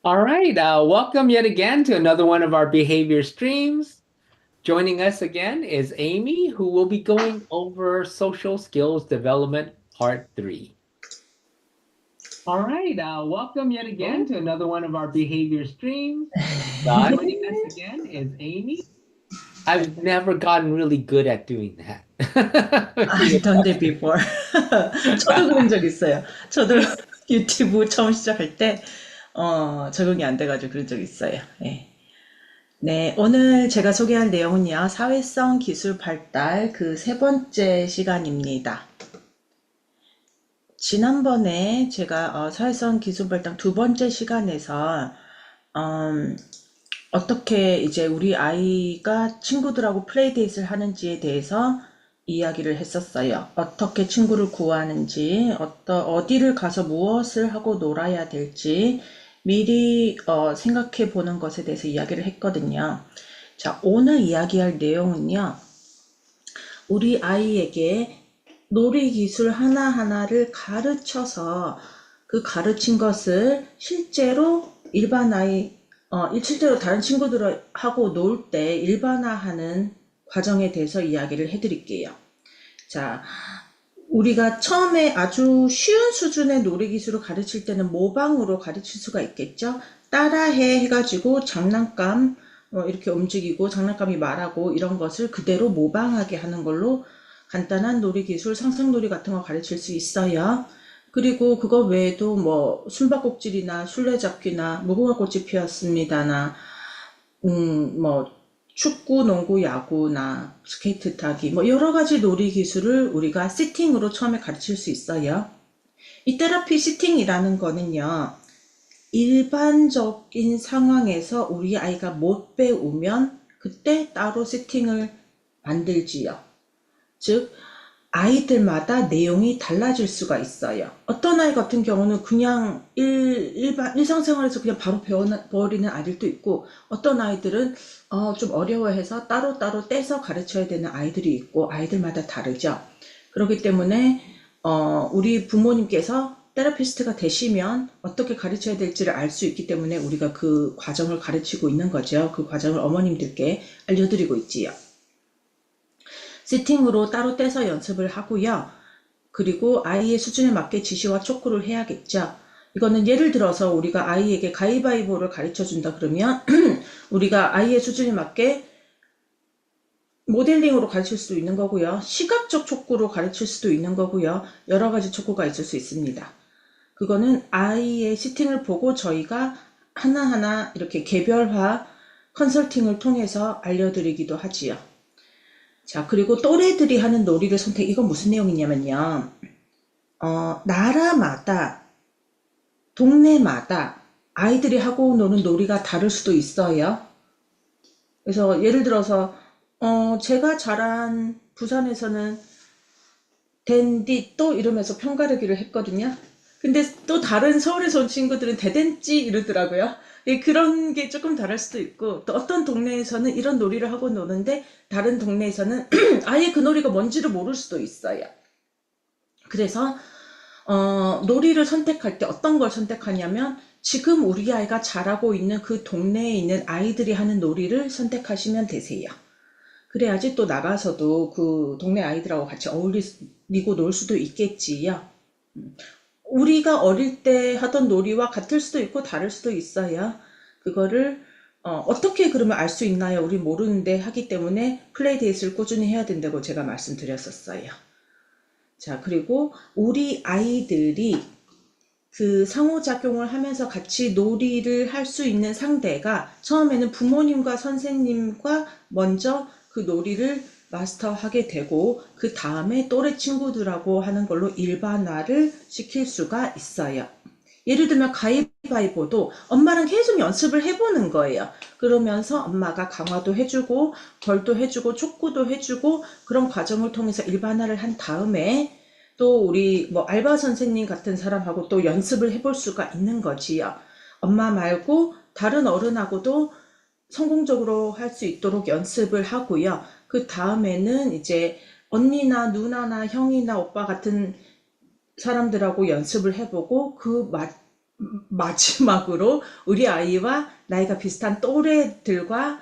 All right, welcome yet again to another one of our behavior streams. Joining us again is Amy, who will be going over social skills development part 3. All right, welcome yet again to another one of our behavior streams. Joining us again is Amy. I've never gotten really good at doing that. I've done it before. 저도 그런 적 있어요. 저도 유튜브 처음 시작할 때, 적응이 안 돼가지고 그런 적 있어요. 예. 네, 오늘 제가 소개할 내용은요, 사회성 기술 발달 그 세 번째 시간입니다. 지난번에 제가 사회성 기술 발달 두 번째 시간에서, 어떻게 이제 우리 아이가 친구들하고 플레이데이트를 하는지에 대해서 이야기를 했었어요. 어떻게 친구를 구하는지, 어디를 가서 무엇을 하고 놀아야 될지 미리 생각해 보는 것에 대해서 이야기를 했거든요. 자, 오늘 이야기할 내용은요. 우리 아이에게 놀이 기술 하나하나를 가르쳐서 그 가르친 것을 실제로 실제로 다른 친구들하고 놀 때 일반화하는 과정에 대해서 이야기를 해드릴게요. 자, 우리가 처음에 아주 쉬운 수준의 놀이 기술을 가르칠 때는 모방으로 가르칠 수가 있겠죠. 따라해 해가지고 장난감 이렇게 움직이고 장난감이 말하고 이런 것을 그대로 모방하게 하는 걸로 간단한 놀이 기술, 상상놀이 같은 거 가르칠 수 있어요. 그리고 그거 외에도 뭐 숨바꼭질이나 술래잡기나 무궁화 꽃이 피었습니다나 뭐 축구, 농구, 야구나 스케이트 타기 뭐 여러 가지 놀이 기술을 우리가 시팅으로 처음에 가르칠 수 있어요. 이 테라피 시팅이라는 거는요. 일반적인 상황에서 우리 아이가 못 배우면 그때 따로 세팅을 만들지요. 즉 아이들마다 내용이 달라질 수가 있어요. 어떤 아이 같은 경우는 그냥 일상생활에서 그냥 바로 배워버리는 아이들도 있고, 어떤 아이들은 좀 어려워해서 따로따로 떼서 가르쳐야 되는 아이들이 있고, 아이들마다 다르죠. 그렇기 때문에 우리 부모님께서 테라피스트가 되시면 어떻게 가르쳐야 될지를 알 수 있기 때문에 우리가 그 과정을 가르치고 있는 거죠. 그 과정을 어머님들께 알려드리고 있지요. 세팅으로 따로 떼서 연습을 하고요. 그리고 아이의 수준에 맞게 지시와 촉구를 해야겠죠. 이거는 예를 들어서 우리가 아이에게 가위바위보를 가르쳐 준다 그러면 우리가 아이의 수준에 맞게 모델링으로 가르칠 수도 있는 거고요. 시각적 촉구로 가르칠 수도 있는 거고요. 여러 가지 촉구가 있을 수 있습니다. 그거는 아이의 시팅을 보고 저희가 하나하나 이렇게 개별화 컨설팅을 통해서 알려드리기도 하지요. 자, 그리고 또래들이 하는 놀이를 선택, 이건 무슨 내용이냐면요. 나라마다, 동네마다 아이들이 하고 노는 놀이가 다를 수도 있어요. 그래서 예를 들어서, 제가 자란 부산에서는 댄디 또 이러면서 편가르기를 했거든요. 근데 또 다른 서울에서 온 친구들은 대댄찌 이러더라고요. 그런 게 조금 다를 수도 있고, 또 어떤 동네에서는 이런 놀이를 하고 노는데 다른 동네에서는 아예 그 놀이가 뭔지를 모를 수도 있어요. 그래서 놀이를 선택할 때 어떤 걸 선택하냐면 지금 우리 아이가 잘하고 있는 그 동네에 있는 아이들이 하는 놀이를 선택하시면 되세요. 그래야지 또 나가서도 그 동네 아이들하고 같이 어울리고 놀 수도 있겠지요. 우리가 어릴 때 하던 놀이와 같을 수도 있고 다를 수도 있어요. 그거를 어떻게 그러면 알 수 있나요? 우리 모르는데 하기 때문에 플레이데이트를 꾸준히 해야 된다고 제가 말씀드렸었어요. 자, 그리고 우리 아이들이 그 상호작용을 하면서 같이 놀이를 할 수 있는 상대가 처음에는 부모님과 선생님과 먼저 그 놀이를 마스터하게 되고 그 다음에 또래 친구들하고 하는 걸로 일반화를 시킬 수가 있어요. 예를 들면 가위바위보도 엄마랑 계속 연습을 해보는 거예요. 그러면서 엄마가 강화도 해주고 벌도 해주고 촉구도 해주고 그런 과정을 통해서 일반화를 한 다음에 또 우리 뭐 알바 선생님 같은 사람하고 또 연습을 해볼 수가 있는 거지요. 엄마 말고 다른 어른하고도 성공적으로 할 수 있도록 연습을 하고요. 그 다음에는 이제 언니나 누나나 형이나 오빠 같은 사람들하고 연습을 해보고 그 마지막으로 우리 아이와 나이가 비슷한 또래들과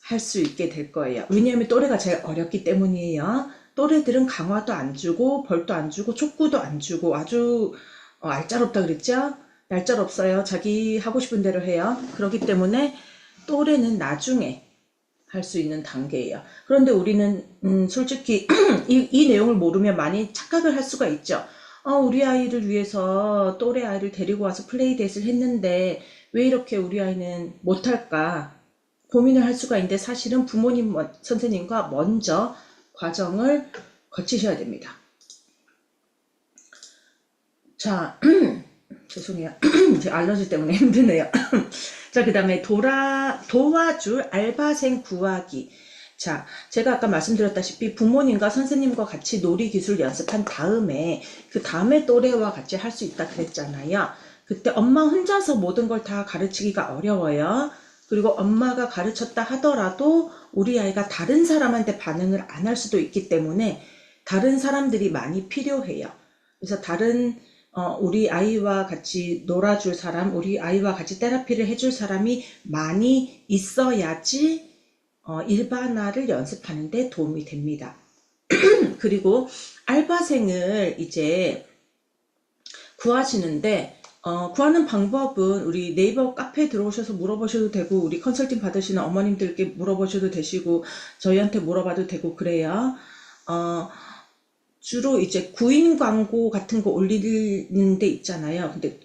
할 수 있게 될 거예요. 왜냐하면 또래가 제일 어렵기 때문이에요. 또래들은 강화도 안 주고 벌도 안 주고 촉구도 안 주고 아주 알짜롭다 그랬죠? 얄짤없어요. 자기 하고 싶은 대로 해요. 그렇기 때문에 또래는 나중에 할 수 있는 단계예요. 그런데 우리는 솔직히 이 내용을 모르면 많이 착각을 할 수가 있죠. 우리 아이를 위해서 또래 아이를 데리고 와서 플레이데이트를 했는데 왜 이렇게 우리 아이는 못할까 고민을 할 수가 있는데, 사실은 부모님 선생님과 먼저 과정을 거치셔야 됩니다. 자, 죄송해요. 제 알러지 때문에 힘드네요. 자, 그 다음에 도와줄 알바생 구하기. 자, 제가 아까 말씀드렸다시피 부모님과 선생님과 같이 놀이기술 연습한 다음에 그 다음에 또래와 같이 할 수 있다 그랬잖아요. 그때 엄마 혼자서 모든 걸 다 가르치기가 어려워요. 그리고 엄마가 가르쳤다 하더라도 우리 아이가 다른 사람한테 반응을 안 할 수도 있기 때문에 다른 사람들이 많이 필요해요. 그래서 우리 아이와 같이 놀아줄 사람, 우리 아이와 같이 테라피를 해줄 사람이 많이 있어야지 일반화를 연습하는 데 도움이 됩니다. 그리고 알바생을 이제 구하시는데 구하는 방법은 우리 네이버 카페에 들어오셔서 물어보셔도 되고, 우리 컨설팅 받으시는 어머님들께 물어보셔도 되시고, 저희한테 물어봐도 되고 그래요. 주로 이제 구인 광고 같은 거 올리는 데 있잖아요. 근데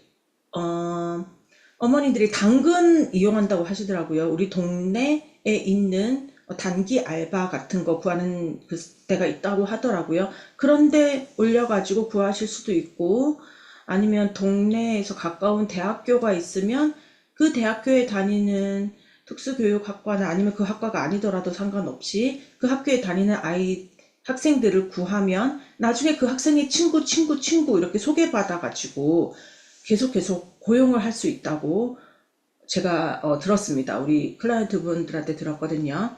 어머니들이 당근 이용한다고 하시더라고요. 우리 동네에 있는 단기 알바 같은 거 구하는 그 데가 있다고 하더라고요. 그런데 올려가지고 구하실 수도 있고, 아니면 동네에서 가까운 대학교가 있으면 그 대학교에 다니는 특수교육학과나 아니면 그 학과가 아니더라도 상관없이 그 학교에 다니는 학생들을 구하면 나중에 그 학생의 친구 이렇게 소개받아가지고 계속 고용을 할 수 있다고 제가 들었습니다. 우리 클라이언트 분들한테 들었거든요.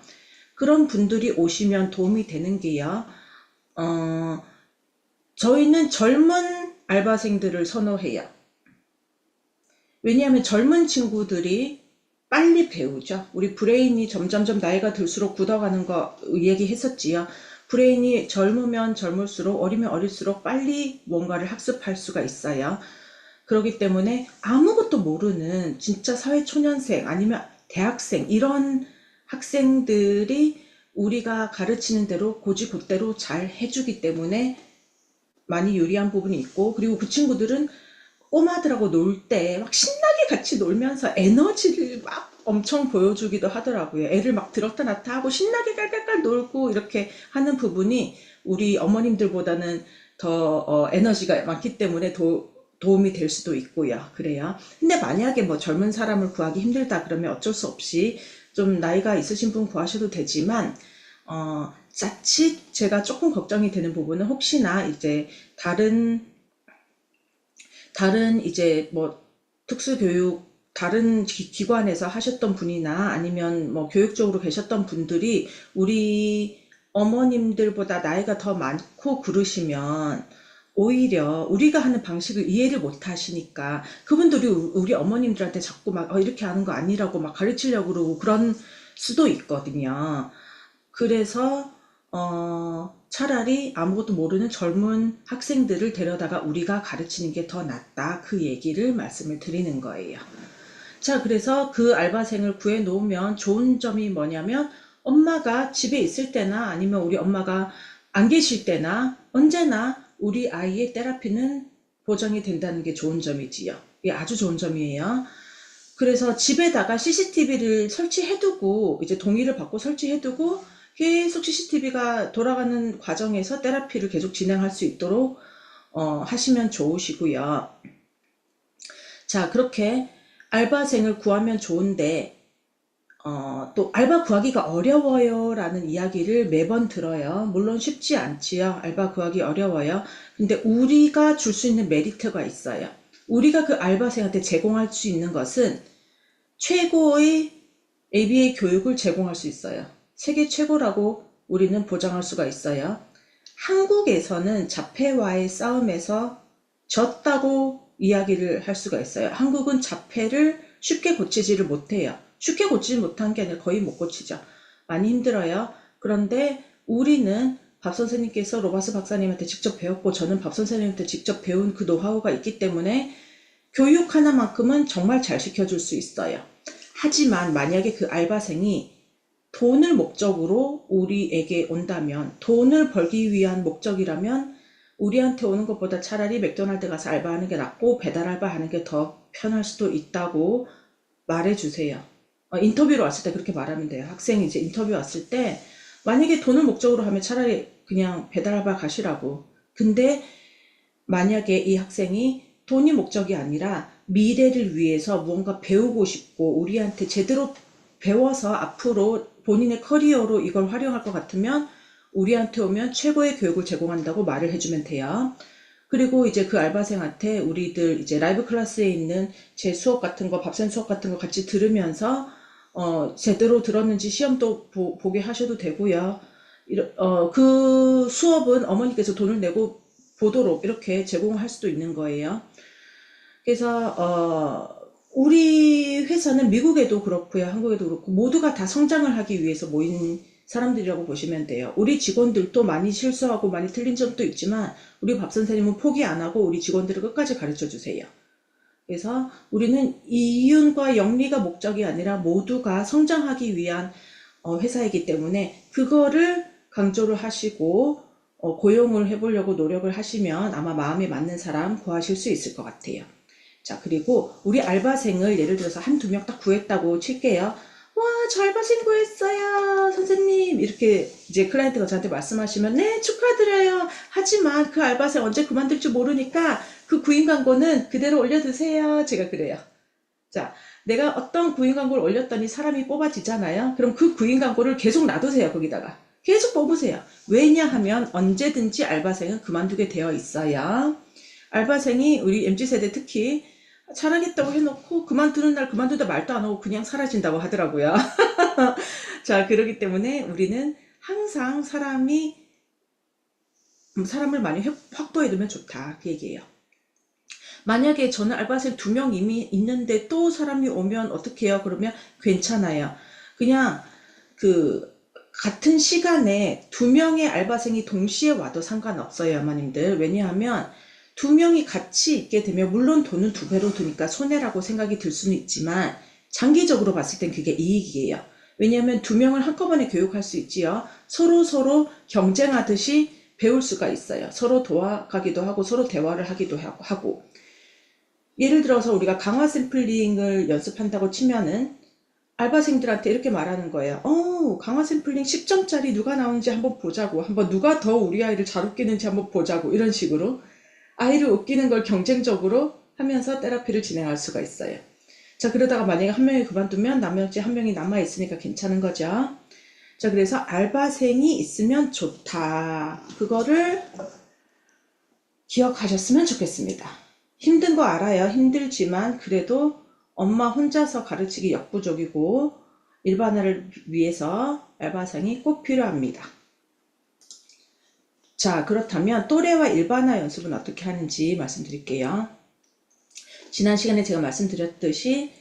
그런 분들이 오시면 도움이 되는 게요. 저희는 젊은 알바생들을 선호해요. 왜냐하면 젊은 친구들이 빨리 배우죠. 우리 브레인이 점점점 나이가 들수록 굳어가는 거 얘기했었지요. 브레인이 젊으면 젊을수록, 어리면 어릴수록 빨리 뭔가를 학습할 수가 있어요. 그렇기 때문에 아무것도 모르는 진짜 사회초년생 아니면 대학생 이런 학생들이 우리가 가르치는 대로 고지고대로 잘 해주기 때문에 많이 유리한 부분이 있고, 그리고 그 친구들은 꼬마들하고 놀 때 막 신나게 같이 놀면서 에너지를 막 엄청 보여주기도 하더라고요. 애를 막 들었다 놨다 하고 신나게 깔깔깔 놀고 이렇게 하는 부분이 우리 어머님들보다는 더 에너지가 많기 때문에 도움이 될 수도 있고요. 그래요. 근데 만약에 뭐 젊은 사람을 구하기 힘들다 그러면 어쩔 수 없이 좀 나이가 있으신 분 구하셔도 되지만, 자칫 제가 조금 걱정이 되는 부분은 혹시나 이제 다른 이제 뭐 특수교육 다른 기관에서 하셨던 분이나 아니면 뭐 교육적으로 계셨던 분들이 우리 어머님들보다 나이가 더 많고 그러시면 오히려 우리가 하는 방식을 이해를 못 하시니까 그분들이 우리 어머님들한테 자꾸 막 이렇게 하는 거 아니라고 막 가르치려고 그러고 그런 수도 있거든요. 그래서 차라리 아무것도 모르는 젊은 학생들을 데려다가 우리가 가르치는 게 더 낫다, 그 얘기를 말씀을 드리는 거예요. 자, 그래서 그 알바생을 구해 놓으면 좋은 점이 뭐냐면, 엄마가 집에 있을 때나 아니면 우리 엄마가 안 계실 때나 언제나 우리 아이의 테라피는 보장이 된다는 게 좋은 점이지요. 이게 아주 좋은 점이에요. 그래서 집에다가 CCTV를 설치해두고, 이제 동의를 받고 설치해두고 계속 CCTV가 돌아가는 과정에서 테라피를 계속 진행할 수 있도록 하시면 좋으시고요. 자, 그렇게 알바생을 구하면 좋은데 또 알바 구하기가 어려워요 라는 이야기를 매번 들어요. 물론 쉽지 않지요. 알바 구하기 어려워요. 근데 우리가 줄 수 있는 메리트가 있어요. 우리가 그 알바생한테 제공할 수 있는 것은 최고의 ABA 교육을 제공할 수 있어요. 세계 최고라고 우리는 보장할 수가 있어요. 한국에서는 자폐와의 싸움에서 졌다고 이야기를 할 수가 있어요. 한국은 자폐를 쉽게 고치지를 못해요. 쉽게 고치지 못한 게 아니라 거의 못 고치죠. 많이 힘들어요. 그런데 우리는 밥 선생님께서 로바스 박사님한테 직접 배웠고 저는 밥 선생님한테 직접 배운 그 노하우가 있기 때문에 교육 하나만큼은 정말 잘 시켜줄 수 있어요. 하지만 만약에 그 알바생이 돈을 목적으로 우리에게 온다면, 돈을 벌기 위한 목적이라면 우리한테 오는 것보다 차라리 맥도날드 가서 알바하는 게 낫고 배달 알바하는 게 더 편할 수도 있다고 말해주세요. 인터뷰로 왔을 때 그렇게 말하면 돼요. 학생이 이제 인터뷰 왔을 때 만약에 돈을 목적으로 하면 차라리 그냥 배달 알바 가시라고. 근데 만약에 이 학생이 돈이 목적이 아니라 미래를 위해서 무언가 배우고 싶고 우리한테 제대로 배워서 앞으로 본인의 커리어로 이걸 활용할 것 같으면 우리한테 오면 최고의 교육을 제공한다고 말을 해주면 돼요. 그리고 이제 그 알바생한테 우리들 이제 라이브 클래스에 있는 제 수업 같은 거, 밥샘 수업 같은 거 같이 들으면서 제대로 들었는지 시험도 보게 하셔도 되고요. 그 수업은 어머니께서 돈을 내고 보도록 이렇게 제공할 수도 있는 거예요. 그래서 우리 회사는 미국에도 그렇고요, 한국에도 그렇고 모두가 다 성장을 하기 위해서 모인 사람들이라고 보시면 돼요. 우리 직원들도 많이 실수하고 많이 틀린 점도 있지만 우리 밥 선생님은 포기 안 하고 우리 직원들을 끝까지 가르쳐 주세요. 그래서 우리는 이윤과 영리가 목적이 아니라 모두가 성장하기 위한 회사이기 때문에 그거를 강조를 하시고 고용을 해보려고 노력을 하시면 아마 마음에 맞는 사람 구하실 수 있을 것 같아요. 자, 그리고 우리 알바생을 예를 들어서 한두 명 딱 구했다고 칠게요. 와, 저 알바생 구했어요, 선생님. 이렇게 이제 클라이언트가 저한테 말씀하시면 네, 축하드려요. 하지만 그 알바생 언제 그만둘지 모르니까 그 구인 광고는 그대로 올려두세요. 제가 그래요. 자, 내가 어떤 구인 광고를 올렸더니 사람이 뽑아지잖아요. 그럼 그 구인 광고를 계속 놔두세요. 거기다가. 계속 뽑으세요. 왜냐하면 언제든지 알바생은 그만두게 되어 있어요. 알바생이 우리 MZ세대 특히 잘하겠다고 해놓고 그만두는 날 그만두다 말도 안 하고 그냥 사라진다고 하더라고요. 자, 그러기 때문에 우리는 항상 사람을 많이 확보해두면 좋다. 그 얘기예요. 만약에 저는 알바생 2명 이미 있는데 또 사람이 오면 어떻게 해요? 그러면 괜찮아요. 그냥 같은 시간에 2명의 알바생이 동시에 와도 상관없어요, 어머님들. 왜냐하면 2명이 같이 있게 되면 물론 돈은 2배로 드니까 손해라고 생각이 들 수는 있지만 장기적으로 봤을 땐 그게 이익이에요. 왜냐하면 2명을 한꺼번에 교육할 수 있지요. 서로 경쟁하듯이 배울 수가 있어요. 서로 도와가기도 하고 서로 대화를 하기도 하고. 예를 들어서 우리가 강화 샘플링을 연습한다고 치면은 알바생들한테 이렇게 말하는 거예요. 강화 샘플링 10점짜리 누가 나오는지 한번 보자고. 한번 누가 더 우리 아이를 잘 웃기는지 한번 보자고. 이런 식으로 아이를 웃기는 걸 경쟁적으로 하면서 테라피를 진행할 수가 있어요. 자, 그러다가 만약에 한 명이 그만두면 나머지 한 명이 남아있으니까 괜찮은 거죠. 자, 그래서 알바생이 있으면 좋다. 그거를 기억하셨으면 좋겠습니다. 힘든 거 알아요. 힘들지만 그래도 엄마 혼자서 가르치기 역부족이고 일반화를 위해서 알바생이 꼭 필요합니다. 자, 그렇다면 또래와 일반화 연습은 어떻게 하는지 말씀드릴게요. 지난 시간에 제가 말씀드렸듯이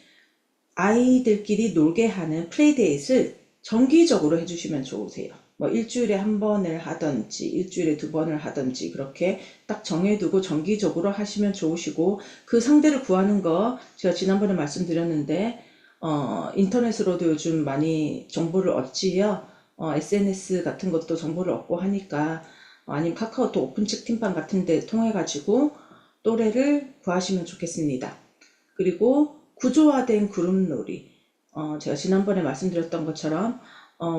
아이들끼리 놀게 하는 플레이데이트를 정기적으로 해주시면 좋으세요. 뭐 일주일에 1번을 하든지 일주일에 2번을 하든지 그렇게 딱 정해두고 정기적으로 하시면 좋으시고, 그 상대를 구하는 거 제가 지난번에 말씀드렸는데 인터넷으로도 요즘 많이 정보를 얻지요. SNS 같은 것도 정보를 얻고 하니까 아니면 카카오톡 오픈 채팅방 같은 데 통해 가지고 또래를 구하시면 좋겠습니다. 그리고 구조화된 그룹놀이, 제가 지난번에 말씀드렸던 것처럼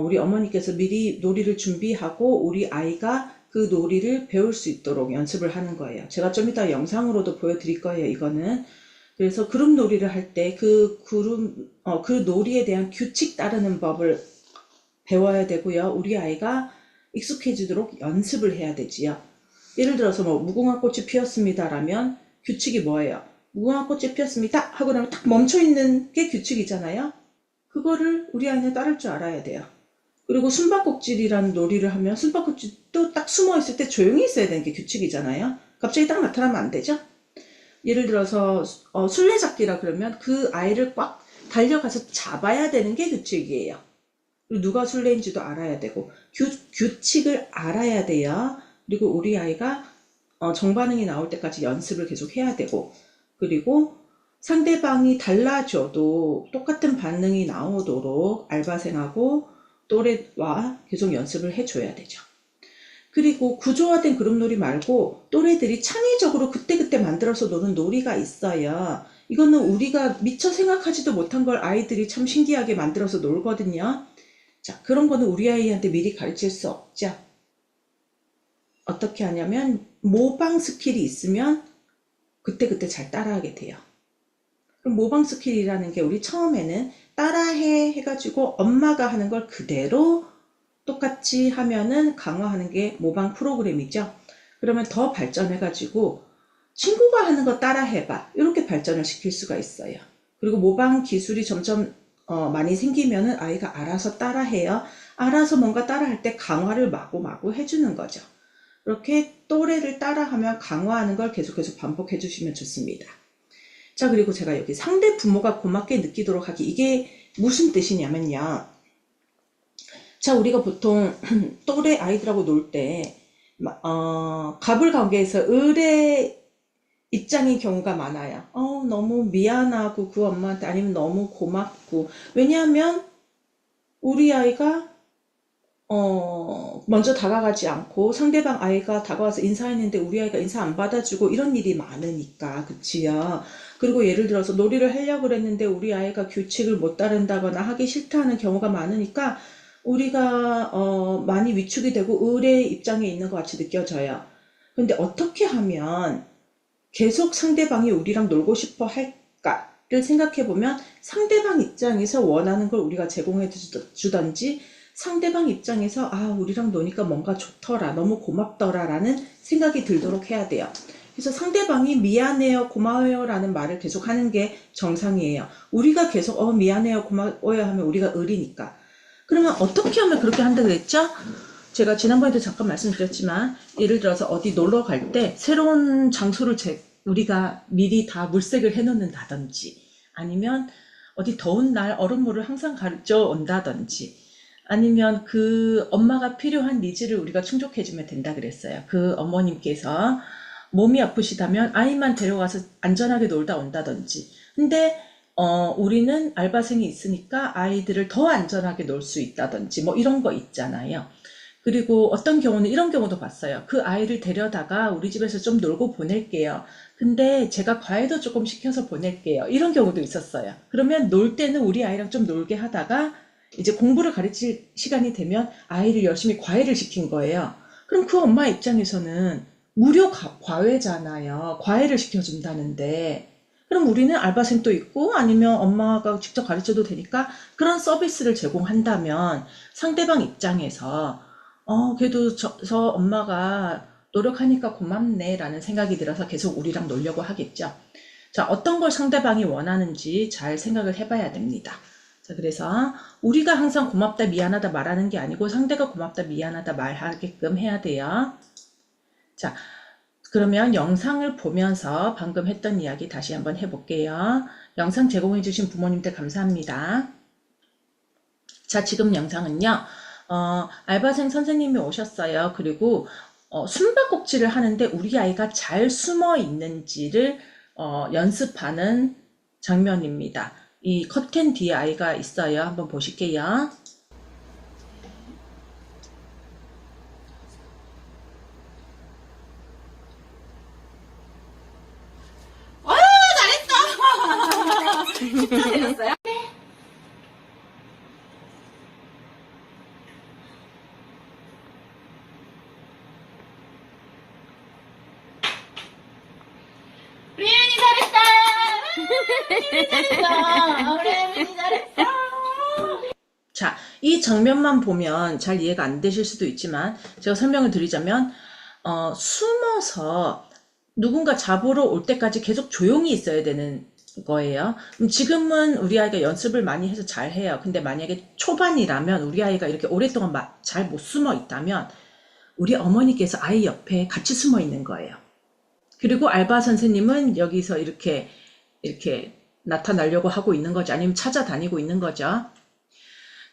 우리 어머니께서 미리 놀이를 준비하고 우리 아이가 그 놀이를 배울 수 있도록 연습을 하는 거예요. 제가 좀 이따 영상으로도 보여드릴 거예요, 이거는. 그래서 그룹 놀이를 할 때 그 놀이에 대한 규칙 따르는 법을 배워야 되고요. 우리 아이가 익숙해지도록 연습을 해야 되지요. 예를 들어서 뭐 무궁화 꽃이 피었습니다 라면 규칙이 뭐예요? 무궁화 꽃이 피었습니다 하고 나면 딱 멈춰있는 게 규칙이잖아요. 그거를 우리 아이는 따를 줄 알아야 돼요. 그리고 숨바꼭질이라는 놀이를 하면 숨바꼭질도 딱 숨어있을 때 조용히 있어야 되는 게 규칙이잖아요. 갑자기 딱 나타나면 안 되죠. 예를 들어서 술래잡기라 그러면 그 아이를 꽉 달려가서 잡아야 되는 게 규칙이에요. 그리고 누가 술래인지도 알아야 되고 규칙을 알아야 돼요. 그리고 우리 아이가 정반응이 나올 때까지 연습을 계속 해야 되고, 그리고 상대방이 달라져도 똑같은 반응이 나오도록 알바생하고 또래와 계속 연습을 해줘야 되죠. 그리고 구조화된 그룹놀이 말고 또래들이 창의적으로 그때그때 만들어서 노는 놀이가 있어요. 이거는 우리가 미처 생각하지도 못한 걸 아이들이 참 신기하게 만들어서 놀거든요. 자, 그런 거는 우리 아이한테 미리 가르칠 수 없죠. 어떻게 하냐면 모방 스킬이 있으면 그때그때 잘 따라하게 돼요. 그럼 모방 스킬이라는 게 우리 처음에는 따라해 해가지고 엄마가 하는 걸 그대로 똑같이 하면은 강화하는 게 모방 프로그램이죠. 그러면 더 발전해가지고 친구가 하는 거 따라해봐, 이렇게 발전을 시킬 수가 있어요. 그리고 모방 기술이 점점 많이 생기면은 아이가 알아서 따라해요. 알아서 뭔가 따라할 때 강화를 마구마구 해주는 거죠. 이렇게 또래를 따라하면 강화하는 걸 계속해서 반복해 주시면 좋습니다. 자, 그리고 제가 여기 상대 부모가 고맙게 느끼도록 하기, 이게 무슨 뜻이냐면요. 자, 우리가 보통 또래 아이들하고 놀 때 갑을 관계에서 을의 입장인 경우가 많아요. 너무 미안하고 그 엄마한테, 아니면 너무 고맙고. 왜냐하면 우리 아이가 먼저 다가가지 않고 상대방 아이가 다가와서 인사했는데 우리 아이가 인사 안 받아주고, 이런 일이 많으니까, 그치요? 그리고 예를 들어서 놀이를 하려고 그랬는데 우리 아이가 규칙을 못 따른다거나 하기 싫다는 경우가 많으니까 우리가 많이 위축이 되고 을의 입장에 있는 것 같이 느껴져요. 근데 어떻게 하면 계속 상대방이 우리랑 놀고 싶어 할까를 생각해 보면, 상대방 입장에서 원하는 걸 우리가 제공해 주던지, 상대방 입장에서 우리랑 노니까 뭔가 좋더라, 너무 고맙더라 라는 생각이 들도록 해야 돼요. 그래서 상대방이 미안해요, 고마워요 라는 말을 계속 하는 게 정상이에요. 우리가 계속 미안해요, 고마워요 하면 우리가 을이니까. 그러면 어떻게 하면 그렇게 한다고 그랬죠? 제가 지난번에도 잠깐 말씀드렸지만, 예를 들어서 어디 놀러 갈 때 새로운 장소를 우리가 미리 다 물색을 해놓는다든지, 아니면 어디 더운 날 얼음물을 항상 가르쳐 온다든지, 아니면 그 엄마가 필요한 니즈를 우리가 충족해주면 된다 그랬어요. 그 어머님께서 몸이 아프시다면 아이만 데려가서 안전하게 놀다 온다든지. 근데 우리는 알바생이 있으니까 아이들을 더 안전하게 놀 수 있다든지, 뭐 이런 거 있잖아요. 그리고 어떤 경우는 이런 경우도 봤어요. 그 아이를 데려다가 우리 집에서 좀 놀고 보낼게요. 근데 제가 과외도 조금 시켜서 보낼게요. 이런 경우도 있었어요. 그러면 놀 때는 우리 아이랑 좀 놀게 하다가 이제 공부를 가르칠 시간이 되면 아이를 열심히 과외를 시킨 거예요. 그럼 그 엄마 입장에서는 무료 과외잖아요. 과외를 시켜준다는데. 그럼 우리는 알바생도 있고 아니면 엄마가 직접 가르쳐도 되니까 그런 서비스를 제공한다면 상대방 입장에서 그래도 저 엄마가 노력하니까 고맙네 라는 생각이 들어서 계속 우리랑 놀려고 하겠죠. 자, 어떤 걸 상대방이 원하는지 잘 생각을 해봐야 됩니다. 자, 그래서 우리가 항상 고맙다 미안하다 말하는 게 아니고 상대가 고맙다 미안하다 말하게끔 해야 돼요. 자, 그러면 영상을 보면서 방금 했던 이야기 다시 한번 해볼게요. 영상 제공해주신 부모님들 감사합니다. 자, 지금 영상은요, 알바생 선생님이 오셨어요. 그리고 숨바꼭질을 하는데 우리 아이가 잘 숨어 있는지를 연습하는 장면입니다. 이 커튼 뒤에 아이가 있어요. 한번 보실게요. 진짜 재밌어요? 우리 혜민이 잘했다! 우리 혜민이 잘했어! 자, 이 장면만 보면 잘 이해가 안 되실 수도 있지만 제가 설명을 드리자면 숨어서 누군가 잡으러 올 때까지 계속 조용히 있어야 되는 거예요. 지금은 우리 아이가 연습을 많이 해서 잘 해요. 근데 만약에 초반이라면 우리 아이가 이렇게 오랫동안 잘 못 숨어 있다면 우리 어머니께서 아이 옆에 같이 숨어 있는 거예요. 그리고 알바 선생님은 여기서 이렇게 나타나려고 하고 있는 거죠. 아니면 찾아다니고 있는 거죠.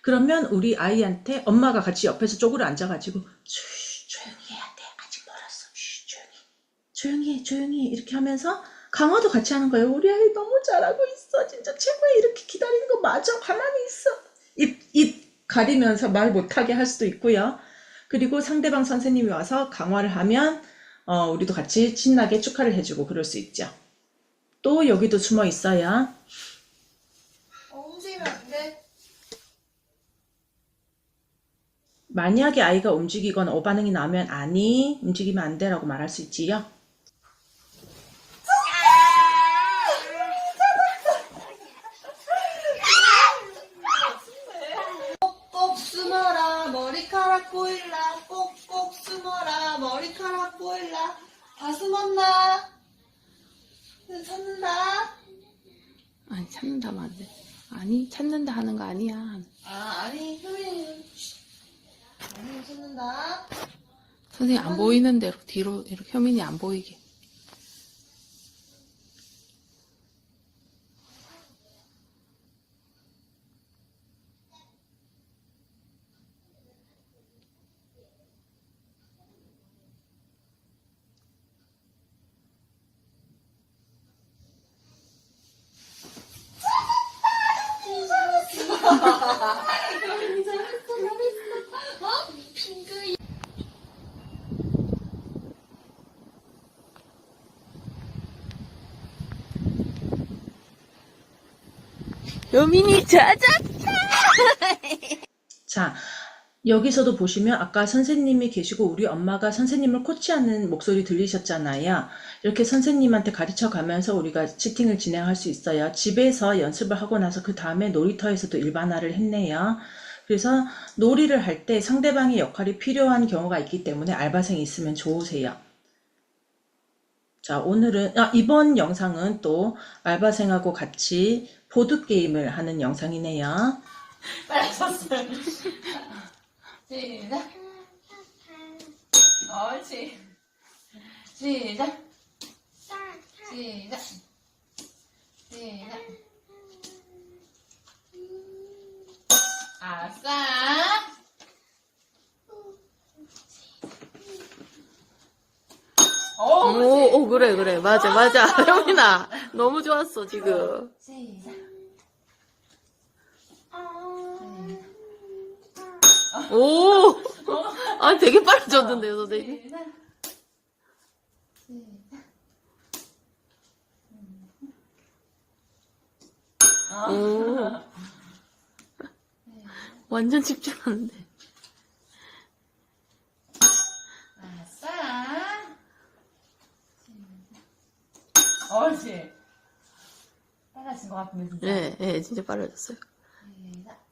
그러면 우리 아이한테 엄마가 같이 옆에서 쪼그려 앉아가지고 조용히 해야 돼. 아직 멀었어. 조용히 해. 이렇게 하면서 강화도 같이 하는 거예요. 우리 아이 너무 잘하고 있어. 진짜 최고야. 이렇게 기다리는 거 맞아. 가만히 있어. 입 가리면서 말 못하게 할 수도 있고요. 그리고 상대방 선생님이 와서 강화를 하면 우리도 같이 신나게 축하를 해주고 그럴 수 있죠. 또 여기도 숨어 있어요. 움직이면 안 돼. 만약에 아이가 움직이거나 오반응이 나오면 아니, 움직이면 안 돼라고 말할 수 있지요. 꼭꼭 숨어라 머리카락 보일라. 꼭꼭 숨어라 머리카락 보일라. 다 숨었나? 찾는다. 아니 찾는다면 안 돼. 아니 찾는다 하는 거 아니야. 아니 효민이는 찾는다. 선생님 안 보이는 대로 뒤로 이렇게 효민이 안 보이게. 효민이 잘했어. 핑크. 효민이 찾았다. 자, 여기서도 보시면 아까 선생님이 계시고 우리 엄마가 선생님을 코치하는 목소리 들리셨잖아요. 이렇게 선생님한테 가르쳐 가면서 우리가 치팅을 진행할 수 있어요. 집에서 연습을 하고 나서 그 다음에 놀이터에서도 일반화를 했네요. 그래서 놀이를 할 때 상대방의 역할이 필요한 경우가 있기 때문에 알바생이 있으면 좋으세요. 자, 오늘은 이번 영상은 또 알바생하고 같이 보드게임을 하는 영상이네요. 빨리 하셨어요. 시작. 옳지. 시작. 시작. 아싸. 오 그래 맞아 효민아 너무 좋았어 지금. 시작. 오, 아 되게 빨라졌는데요 선생님. 시작. 오, 완전 집중하는데. 아싸. 옳지. 빨라진 것 같은데 진짜. 네, 진짜 빨라졌어요. 시작.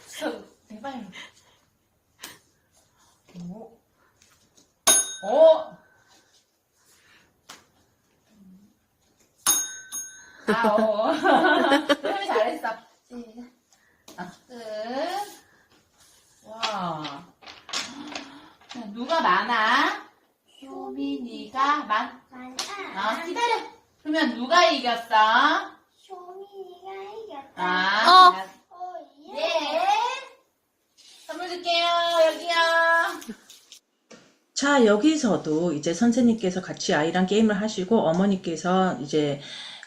진짜 되게 빨리. 오. 효미 잘했어. 시작. 끝. 와. 누가 많아? 효민이가 기다려. 그러면 누가 이겼어? 쇼미가 이겼다. 아. 예. 네. 선물 줄게요. 여기요. 자, 여기서도 이제 선생님께서 같이 아이랑 게임을 하시고 어머니께서 이제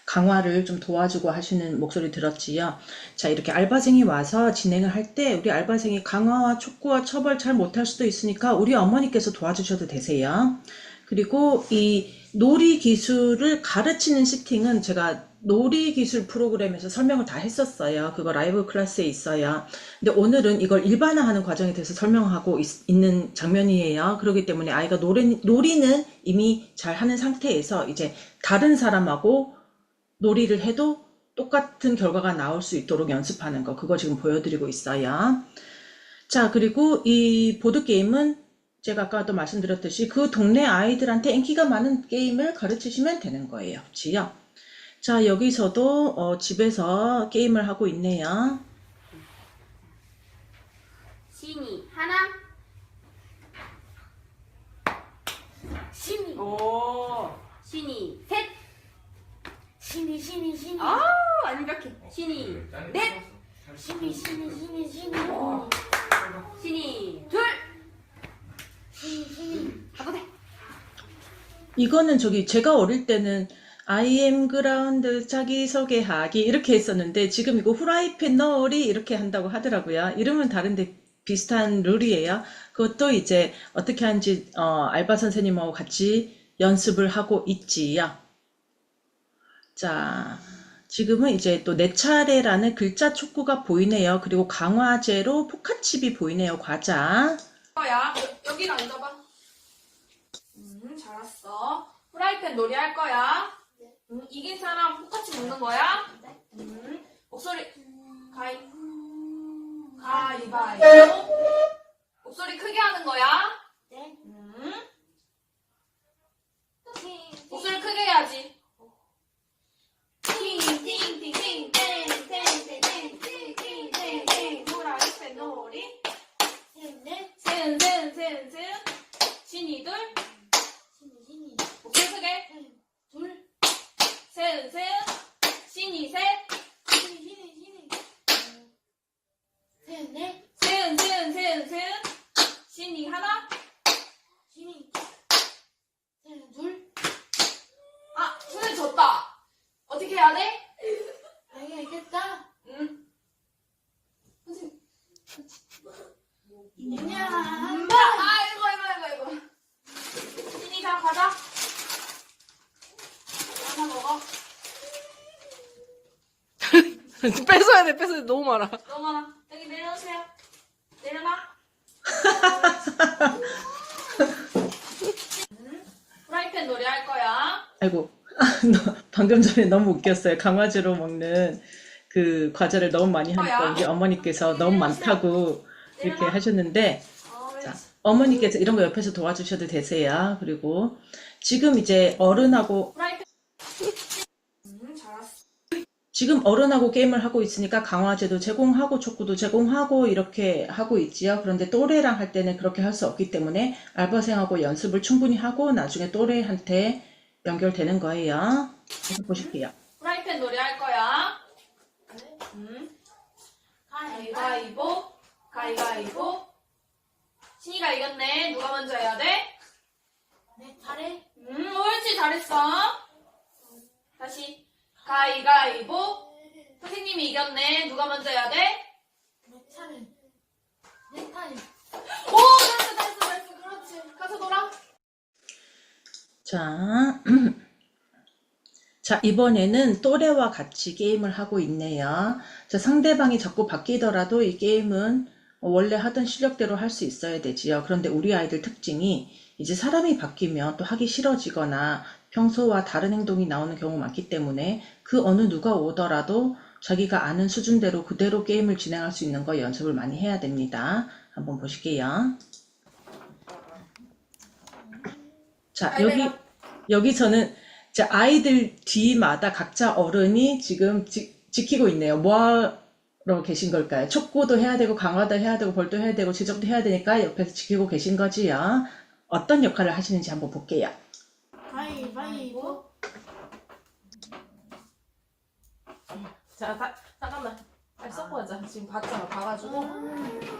강화를 좀 도와주고 하시는 목소리 들었지요. 자, 이렇게 알바생이 와서 진행을 할 때 우리 알바생이 강화와 촉구와 처벌 잘 못할 수도 있으니까 우리 어머니께서 도와주셔도 되세요. 그리고 이 놀이 기술을 가르치는 시팅은 제가 놀이 기술 프로그램에서 설명을 다 했었어요. 그거 라이브 클래스에 있어요. 근데 오늘은 이걸 일반화하는 과정에 대해서 설명하고 있는 장면이에요. 그렇기 때문에 아이가 놀이는 이미 잘 하는 상태에서 이제 다른 사람하고 놀이를 해도 똑같은 결과가 나올 수 있도록 연습하는 거, 그거 지금 보여드리고 있어요. 자, 그리고 이 보드게임은 제가 아까도 말씀드렸듯이 그 동네 아이들한테 인기가 많은 게임을 가르치시면 되는 거예요. 지요. 자, 여기서도 집에서 게임을 하고 있네요. 신이 하나. 신이. 오. 신이 셋. 신이. 아, 완벽해. 신이 넷. 신이. 신이 둘. 가도 돼. 이거는 제가 어릴 때는 I am ground 자기소개하기 이렇게 했었는데 지금 이거 후라이팬 넣으리 이렇게 한다고 하더라고요. 이름은 다른데 비슷한 룰이에요. 그것도 이제 어떻게 하는지 알바 선생님하고 같이 연습을 하고 있지요. 자, 지금은 이제 또 내 차례라는 글자 촉구가 보이네요. 그리고 강화제로 포카칩이 보이네요. 과자. 거야. 여기로 앉아봐. 잘했어. 프라이팬 놀이 할 거야. 이긴 사람 똑같이 먹는 거야. 목소리 가위바위보. 목소리 크게 하는 거야. 목소리 크게 해야지. 띵띵띵띵띵띵띵띵띵띵띵띵 프라이팬 놀이. 셋. 신이 둘. 목소리 크게. 둘. 셋. 신이 셋. 셋. 신이 하나. 둘. 아, 손에 졌다. 어떻게 해야 돼? 내가 이겼다. 응. 아이고. 신이 다 가자. 하나 먹어. 뺏어야 돼. 너무 많아. 너무 많아. 여기 내려오세요. 내려놔. 프라이팬 놀이 할 거야. 아이고, 방금 전에 너무 웃겼어요. 강화제로 먹는 그 과자를 너무 많이 하니까 우리 어머니께서 너무 많다고 이렇게 하셨는데, 자, 어머니께서 이런 거 옆에서 도와주셔도 되세요. 그리고 지금 이제 어른하고 프라이팬. 잘했어. 지금 어른하고 게임을 하고 있으니까 강화제도 제공하고 촉구도 제공하고 이렇게 하고 있지요. 그런데 또래랑 할 때는 그렇게 할 수 없기 때문에 알바생하고 연습을 충분히 하고 나중에 또래한테 연결되는 거예요. 그래서 보실게요. 프라이팬 놀이 할 거야. 가위바위보. 신이가 이겼네. 누가 먼저 해야 돼? 내 차례. 옳지, 잘했어. 다시. 가위바위보. 선생님이 이겼네. 누가 먼저 해야 돼? 내 차례. 내 차례. 오, 잘했어. 그렇지. 가서 놀아. 자, 자, 이번에는 또래와 같이 게임을 하고 있네요. 자, 상대방이 자꾸 바뀌더라도 이 게임은 원래 하던 실력대로 할 수 있어야 되지요. 그런데 우리 아이들 특징이 이제 사람이 바뀌면 또 하기 싫어지거나 평소와 다른 행동이 나오는 경우가 많기 때문에 그 어느 누가 오더라도 자기가 아는 수준대로 그대로 게임을 진행할 수 있는 거 연습을 많이 해야 됩니다. 한번 보실게요. 자, 여기서는 자, 아이들 뒤마다 각자 어른이 지금 지키고 있네요. 뭐 하러 계신 걸까요? 촉구도 해야 되고 강화도 해야 되고 벌도 해야 되고 지적도 해야 되니까 옆에서 지키고 계신 거지요. 어떤 역할을 하시는지 한번 볼게요. 가위바위보. 자, 잠깐만. 빨리 섞어야자. 지금 봤잖아. 봐가지고.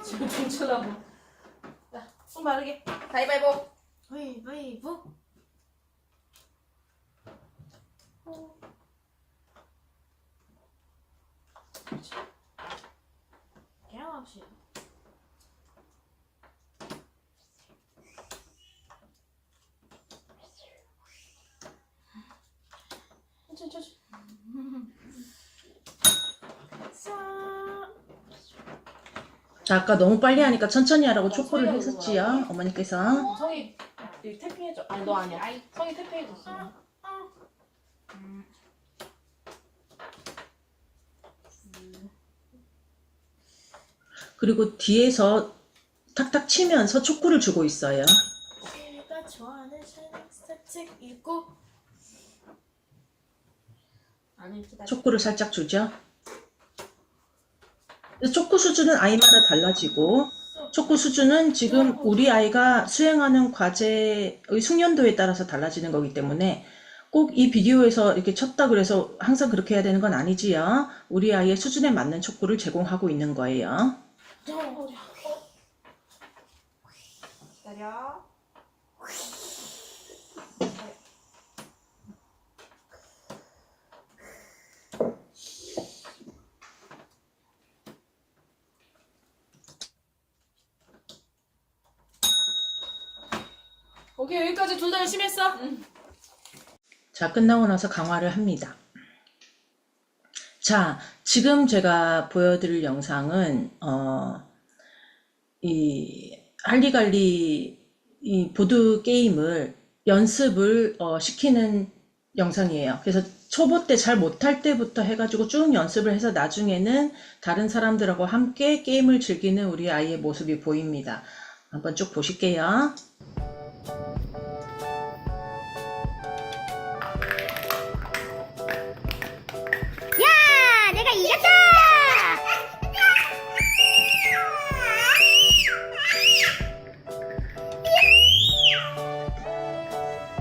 지금 춤추려고. 자, 손 바르게. 가위바위보. 가위바위보. 개합시다. 천천히. 자, 아까 너무 빨리 하니까 천천히 하라고 촉구를 했었지요. 어머니께서. 성이 태핑해줘. 아니, 너 아니야. 성이 태핑해줬어. 그리고 뒤에서 탁탁 치면서 촉구를 주고 있어요. 제가 좋아하는 책 읽고. 아니 기다려. 촉구를 살짝 주죠. 촉구 수준은 아이마다 달라지고 촉구 수준은 지금 우리 아이가 수행하는 과제의 숙련도에 따라서 달라지는 거기 때문에 꼭 이 비디오에서 이렇게 쳤다 그래서 항상 그렇게 해야 되는 건 아니지요. 우리 아이의 수준에 맞는 촉구를 제공하고 있는 거예요. 기다려. 오케이 여기까지 둘 다 열심히 했어. 자, 끝나고 나서 강화를 합니다. 자, 지금 제가 보여드릴 영상은 이 할리갈리 이 보드 게임을 연습을 시키는 영상이에요. 그래서 초보 때 잘 못할 때부터 해가지고 쭉 연습을 해서 나중에는 다른 사람들하고 함께 게임을 즐기는 우리 아이의 모습이 보입니다. 한번 쭉 보실게요. 내가 이겼다!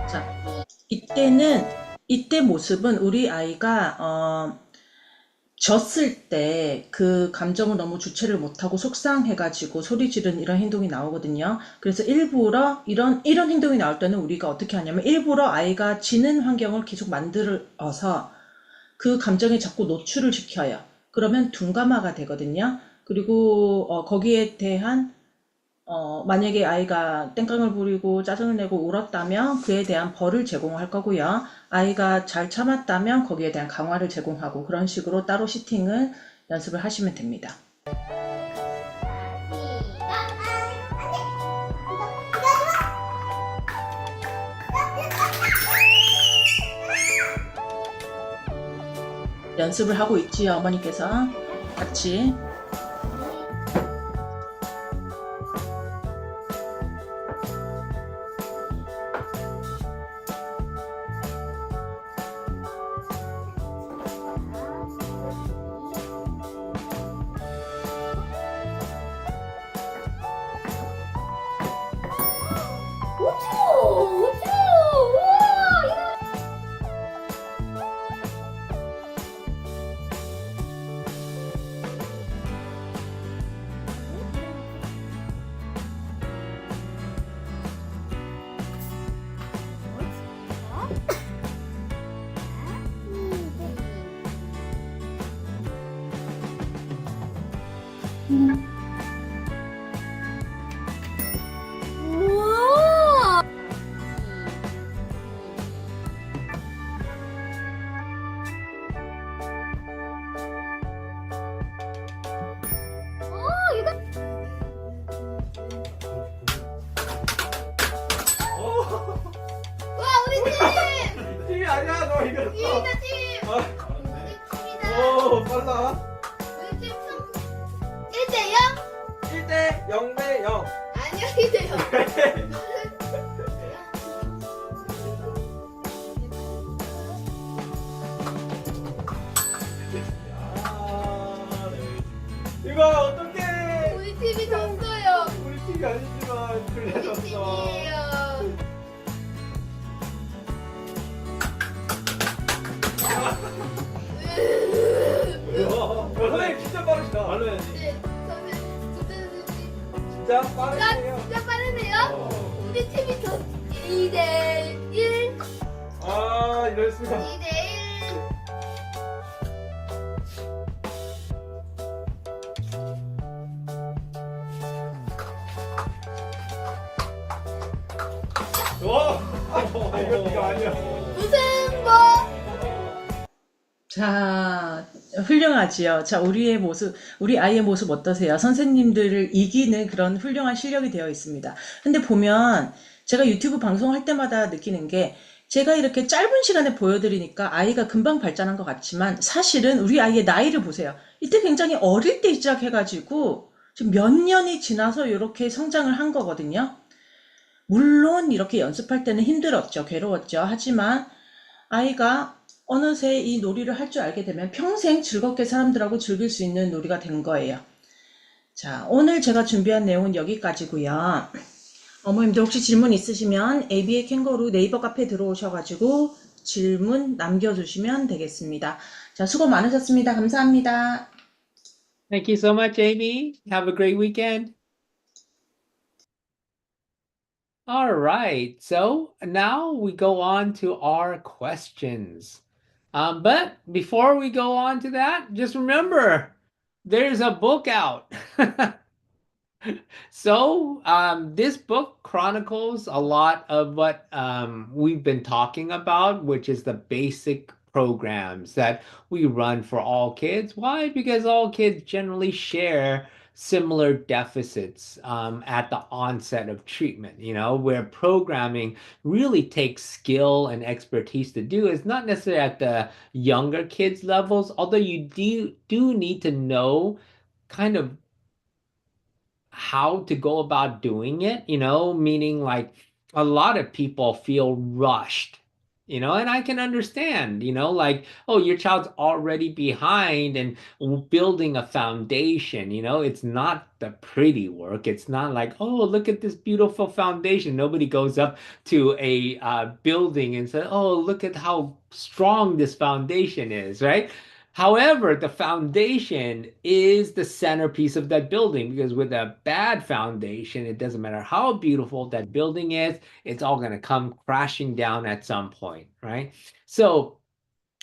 자, 이때 모습은 우리 아이가 졌을 때 그 감정을 너무 주체를 못하고 속상해가지고 소리 지르는 이런 행동이 나오거든요. 그래서 일부러 이런 행동이 나올 때는 우리가 어떻게 하냐면 일부러 아이가 지는 환경을 계속 만들어서 그 감정에 자꾸 노출을 시켜요. 그러면 둔감화가 되거든요. 그리고 거기에 대한 만약에 아이가 땡깡을 부리고 짜증을 내고 울었다면 그에 대한 벌을 제공할 거고요. 아이가 잘 참았다면 거기에 대한 강화를 제공하고 그런 식으로 따로 시팅을 연습을 하시면 됩니다. 연습을 하고 있지요, 어머니께서 같이. 팀이 아니야, 너 이겼어. 이기다 팀! 어, 우리 팀이다. 오, 빨라. 우리 팀 1대 0? 1대 0대 0. 아니요 2대 0. 이거 어떡해. 우리 팀이 졌어요. 우리 팀이 아니지만 우리 그래졌어. 팀이에요. 선생님 진짜 빠르시다. 말로 해야지. 네, 선생님, 진짜 빠르세요. 진짜 빠르네요. 우리 팀이 졌 2대 1. 아, 이럴 수가. 2대 1. 와, 이거 아니야. 무슨 뭐? 자, 훌륭하지요. 자, 우리 아이의 모습 어떠세요? 선생님들을 이기는 그런 훌륭한 실력이 되어 있습니다. 근데 보면 제가 유튜브 방송할 때마다 느끼는 게 제가 이렇게 짧은 시간에 보여드리니까 아이가 금방 발전한 것 같지만 사실은 우리 아이의 나이를 보세요. 이때 굉장히 어릴 때 시작해가지고 지금 몇 년이 지나서 이렇게 성장을 한 거거든요. 물론 이렇게 연습할 때는 힘들었죠. 괴로웠죠. 하지만 아이가 어느새 이 놀이를 할 줄 알게 되면 평생 즐겁게 사람들하고 즐길 수 있는 놀이가 된 거예요. 자, 오늘 제가 준비한 내용은 여기까지고요. 어머님들 혹시 질문 있으시면 ABA캥거루 네이버 카페 들어오셔가지고 질문 남겨주시면 되겠습니다. 자, 수고 많으셨습니다. 감사합니다. Thank you so much, Amy. Have a great weekend. All right, so now we go on to our questions. But before we go on to that, just remember there's a book out. So this book chronicles a lot of what we've been talking about, which is the basic programs that we run for all kids. Why? Because all kids generally share similar deficits at the onset of treatment, where programming really takes skill and expertise to do. It's not necessarily at the younger kids levels, although you do need to know kind of how to go about doing it, meaning like a lot of people feel rushed, and I can understand, like, oh, your child's already behind and building a foundation, it's not the pretty work. It's not like, oh, look at this beautiful foundation. Nobody goes up to a building and says, oh, look at how strong this foundation is, right? However, the foundation is the centerpiece of that building, because with a bad foundation, it doesn't matter how beautiful that building is, it's all going to come crashing down at some point, right? So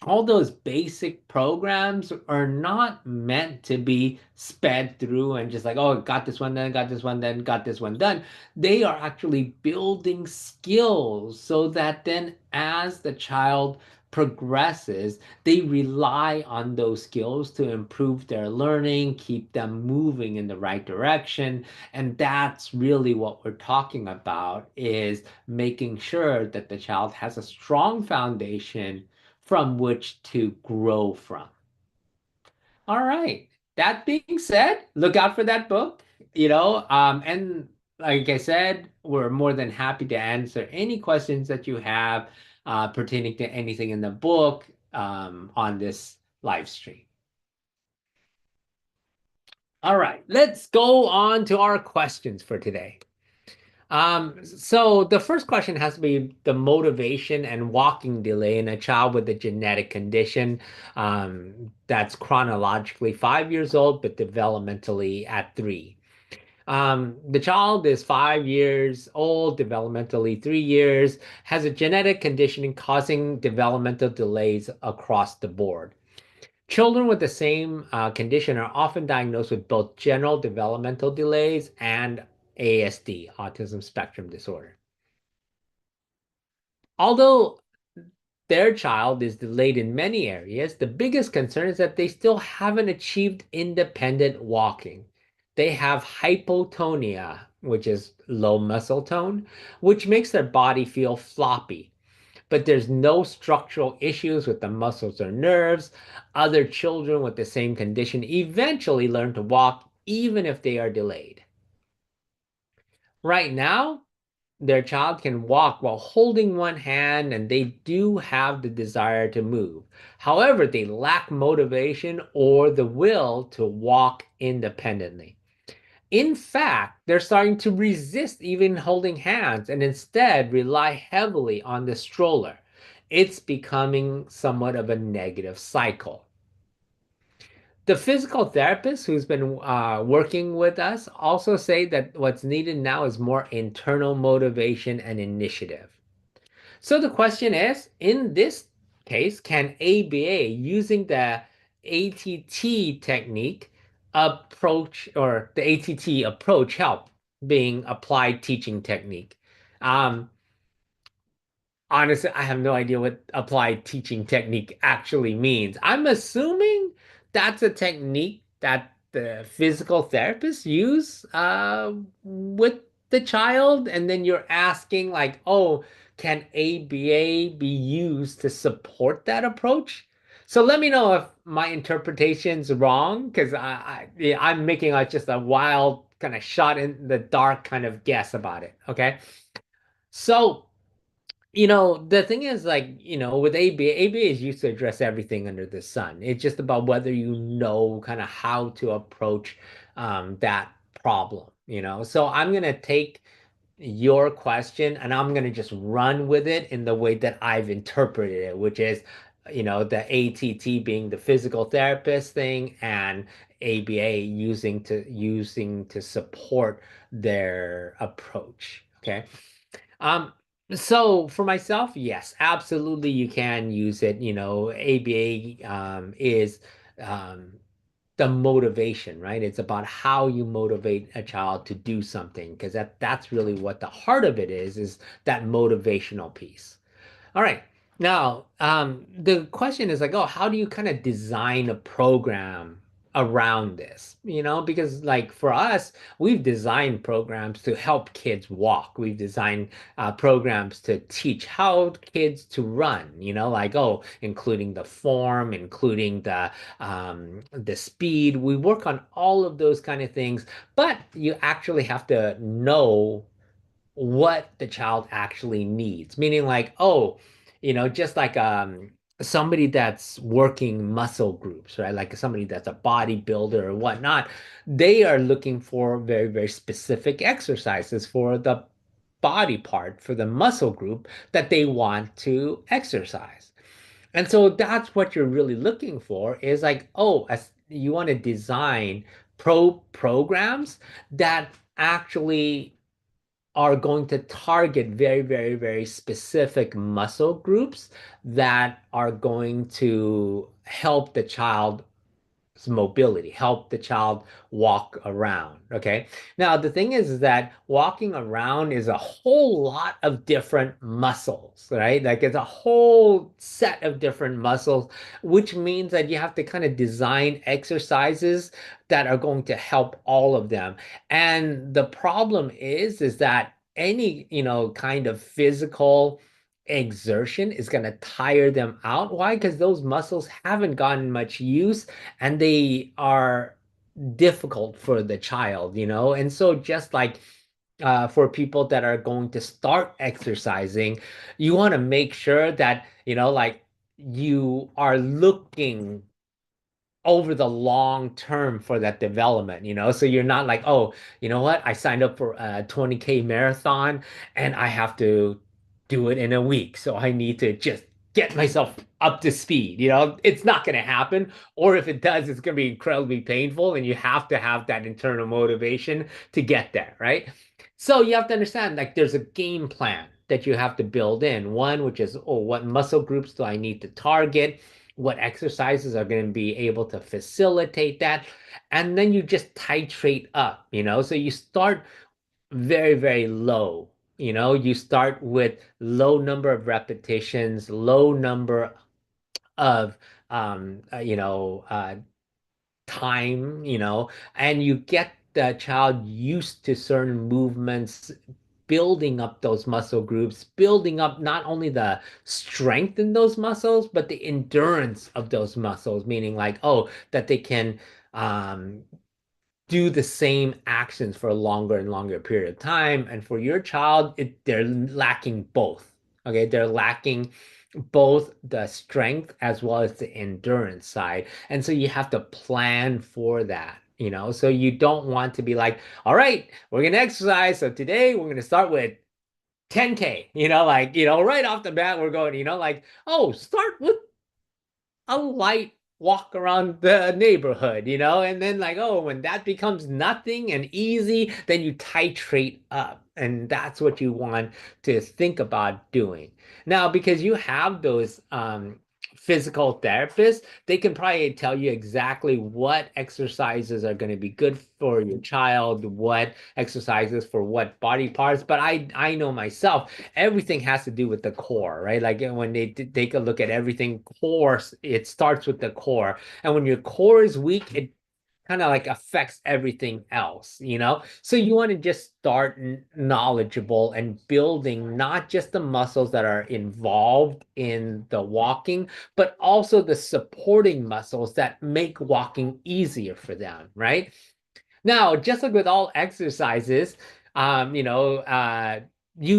all those basic programs are not meant to be sped through and just like, oh, got this one done, got this one done, got this one done. They are actually building skills so that then as the child progresses, they rely on those skills to improve their learning, keep them moving in the right direction. And that's really what we're talking about, is making sure that the child has a strong foundation from which to grow from. All right. That being said, look out for that book, and like I said, we're more than happy to answer any questions that you have pertaining to anything in the book on this live stream. All right, let's go on to our questions for today. So the first question has to be the motivation and walking delay in a child with a genetic condition that's chronologically 5 years old, but developmentally at 3. The child is 5 years old, developmentally 3 years, has a genetic condition causing developmental delays across the board. Children with the same condition are often diagnosed with both general developmental delays and ASD, autism spectrum disorder. Although their child is delayed in many areas, the biggest concern is that they still haven't achieved independent walking. They have hypotonia, which is low muscle tone, which makes their body feel floppy. But there's no structural issues with the muscles or nerves. Other children with the same condition eventually learn to walk, even if they are delayed. Right now, their child can walk while holding one hand, and they do have the desire to move. However, they lack motivation or the will to walk independently. In fact, they're starting to resist even holding hands and instead rely heavily on the stroller. It's becoming somewhat of a negative cycle. The physical therapist who's been working with us also say that what's needed now is more internal motivation and initiative. So the question is, in this case, can ABA, using the ATT technique approach, or the ATT approach, help, being applied teaching technique? Honestly, I have no idea what applied teaching technique actually means. I'm assuming that's a technique that the physical therapists use with the child, and then you're asking like, oh, can ABA be used to support that approach? So let me know if my interpretation's wrong, because yeah, I'm making just a wild kind of shot in the dark kind of guess about it. Okay. So, the thing is, like, with ABA is used to address everything under the sun. It's just about whether you know kind of how to approach that problem. So I'm gonna take your question and I'm going to just run with it in the way that I've interpreted it, which is, the ATT being the physical therapist thing and ABA using to support their approach. Okay. Um, so for myself, yes, absolutely you can use it. ABA is um the motivation, right? It's about how you motivate a child to do something, because that's really what the heart of it is that motivational piece. All right. Now, the question is like, oh, how do you kind of design a program around this? Because like for us, we've designed programs to help kids walk. We've designed programs to teach how kids to run, like, oh, including the form, including the speed. We work on all of those kind of things, but you actually have to know what the child actually needs. Meaning like, oh, just like somebody that's working muscle groups, right? Like somebody that's a bodybuilder or whatnot, they are looking for very, very specific exercises for the body part, for the muscle group that they want to exercise. And so that's what you're really looking for is like, oh, you want to design programs that actually are going to target very, very, very specific muscle groups that are going to help the child's mobility, help the child walk around. Okay. Now, the thing is that walking around is a whole lot of different muscles, right? Like it's a whole set of different muscles, which means that you have to kind of design exercises that are going to help all of them. And the problem is that any, kind of physical exertion is going to tire them out. Why? Because those muscles haven't gotten much use and they are difficult for the child, And so just like for people that are going to start exercising, you want to make sure that, like you are looking over the long term for that development, so you're not like, oh, you know what, I signed up for a 20K marathon and I have to do it in a week, so I need to just get myself up to speed. It's not going to happen, or if it does, it's going to be incredibly painful and you have to have that internal motivation to get there, right? So you have to understand, like, there's a game plan that you have to build in. One, which is, oh, what muscle groups do I need to target? What exercises are going to be able to facilitate that? And then you just titrate up, so you start very, very low. You start with low number of repetitions, low number of time, and you get the child used to certain movements, building up those muscle groups, building up not only the strength in those muscles, but the endurance of those muscles, meaning like, oh, that they can do the same actions for a longer and longer period of time. And for your child, they're lacking both. Okay, they're lacking both the strength as well as the endurance side. And so you have to plan for that. So you don't want to be like, all right, we're going to exercise. So today we're going to start with 10K, right off the bat, we're going, like, oh, start with a light walk around the neighborhood, and then like, oh, when that becomes nothing and easy, then you titrate up. And that's what you want to think about doing. Now, because you have those physical therapists, they can probably tell you exactly what exercises are going to be good for your child, what exercises for what body parts. But I know myself, everything has to do with the core, right? Like when they take a look at everything core, it starts with the core. And when your core is weak, it kind of like affects everything else, you know? So you want to just start knowledgeable and building not just the muscles that are involved in the walking, but also the supporting muscles that make walking easier for them, right? Now, just like with all exercises, you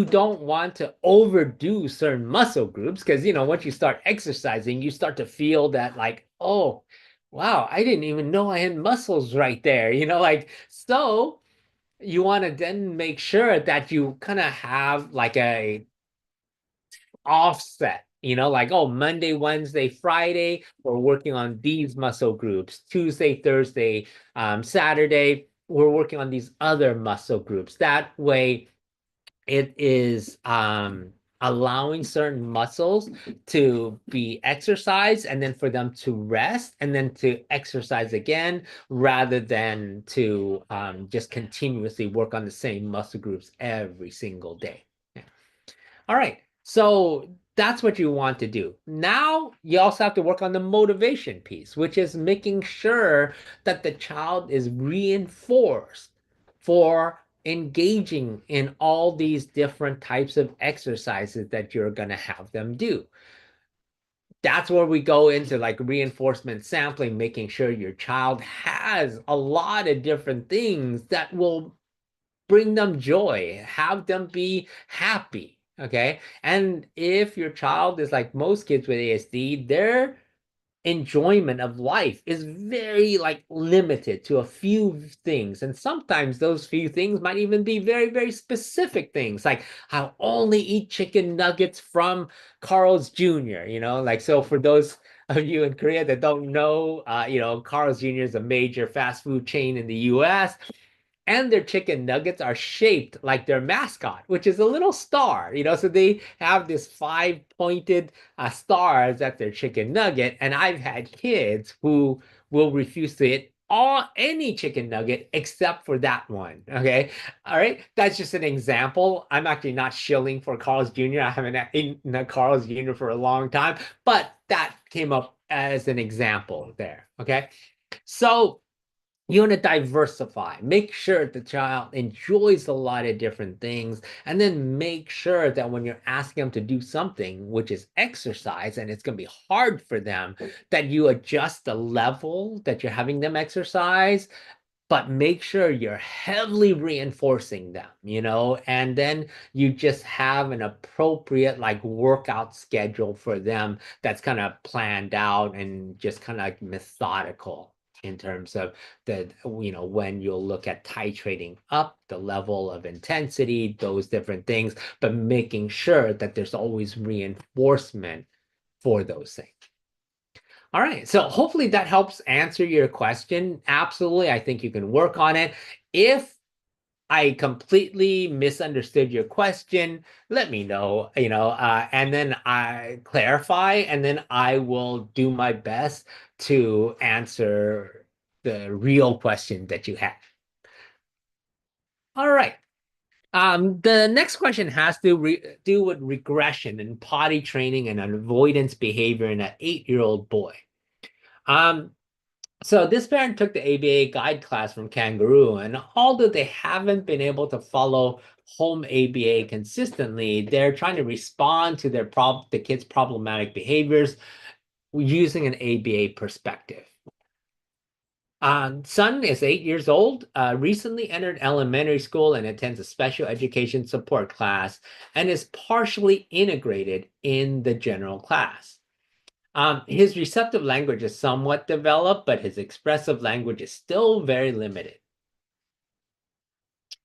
don't want to overdo certain muscle groups because, once you start exercising, you start to feel that like, oh, wow, I didn't even know I had muscles right there, so you want to then make sure that you kind of have like a offset, like, oh, Monday, Wednesday, Friday, we're working on these muscle groups. Tuesday, Thursday, Saturday, we're working on these other muscle groups. That way it is allowing certain muscles to be exercised and then for them to rest and then to exercise again rather than to just continuously work on the same muscle groups every single day. Yeah. All right, so that's what you want to do. Now you also have to work on the motivation piece, which is making sure that the child is reinforced for engaging in all these different types of exercises that you're going to have them do. That's where we go into like reinforcement sampling, making sure your child has a lot of different things that will bring them joy, have them be happy. Okay. And if your child is like most kids with ASD, their enjoyment of life is very like limited to a few things. And sometimes those few things might even be very, very specific things. Like I'll only eat chicken nuggets from Carl's Jr., so for those of you in Korea that don't know, Carl's Jr. is a major fast food chain in the US. And their chicken nuggets are shaped like their mascot, which is a little star, so they have this 5-pointed stars at their chicken nugget. And I've had kids who will refuse to eat any chicken nugget except for that one. Okay. All right. That's just an example. I'm actually not shilling for Carl's Jr. I haven't eaten a Carl's Jr. for a long time, but that came up as an example there. Okay. So you want to diversify, make sure the child enjoys a lot of different things, and then make sure that when you're asking them to do something, which is exercise, and it's going to be hard for them, that you adjust the level that you're having them exercise, but make sure you're heavily reinforcing them, and then you just have an appropriate like workout schedule for them that's kind of planned out and just kind of like methodical in terms of the, when you'll look at titrating up the level of intensity, those different things, but making sure that there's always reinforcement for those things. All right, so hopefully that helps answer your question. Absolutely, I think you can work on it. If I completely misunderstood your question, let me know, and then I clarify, and then I will do my best to answer the real question that you have. All right. The next question has to do with regression and potty training and avoidance behavior in an 8-year-old boy. So this parent took the ABA guide class from Kangaroo, and although they haven't been able to follow home ABA consistently, they're trying to respond to the kids' problematic behaviors using an ABA perspective. Son is 8 years old, recently entered elementary school and attends a special education support class and is partially integrated in the general class. His receptive language is somewhat developed, but his expressive language is still very limited.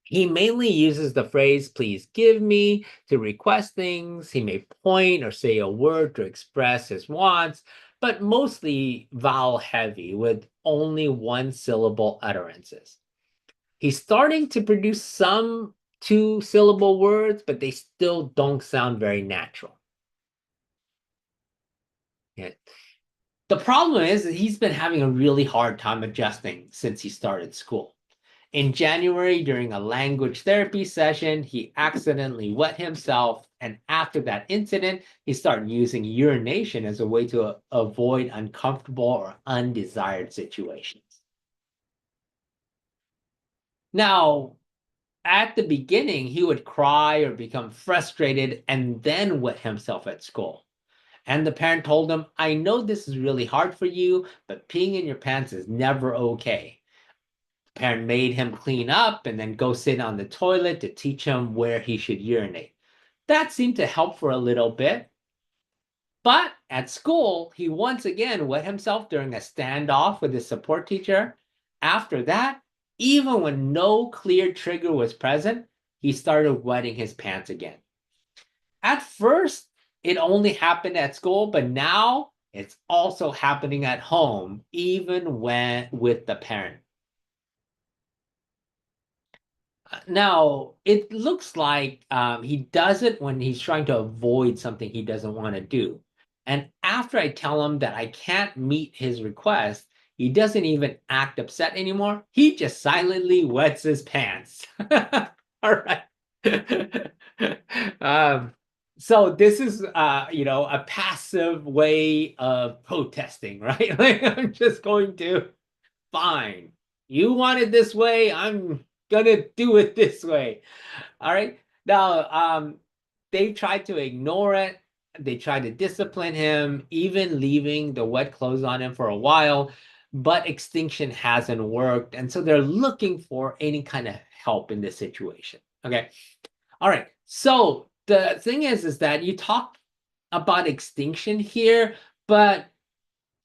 He mainly uses the phrase, please give me, to request things. He may point or say a word to express his wants, but mostly vowel heavy with only 1-syllable utterances. He's starting to produce some 2-syllable words, but they still don't sound very natural. Yeah. The problem is that he's been having a really hard time adjusting since he started school. In January, during a language therapy session, he accidentally wet himself, and after that incident, he started using urination as a way to avoid uncomfortable or undesired situations. Now, at the beginning, he would cry or become frustrated and then wet himself at school. And the parent told him, I know this is really hard for you, but peeing in your pants is never okay. The parent made him clean up and then go sit on the toilet to teach him where he should urinate. That seemed to help for a little bit. But at school, he once again wet himself during a standoff with his support teacher. After that, even when no clear trigger was present, he started wetting his pants again. At first, it only happened at school, but now it's also happening at home, even when with the parent. Now, it looks like he does it when he's trying to avoid something he doesn't want to do. And after I tell him that I can't meet his request, he doesn't even act upset anymore. He just silently wets his pants. All right. So this is, a passive way of protesting, right? Like, I'm just going to, fine. You want it this way, I'm gonna do it this way. All right. Now, they tried to ignore it. They tried to discipline him, even leaving the wet clothes on him for a while, but extinction hasn't worked. And so they're looking for any kind of help in this situation. Okay. All right. So the thing is that you talk about extinction here, but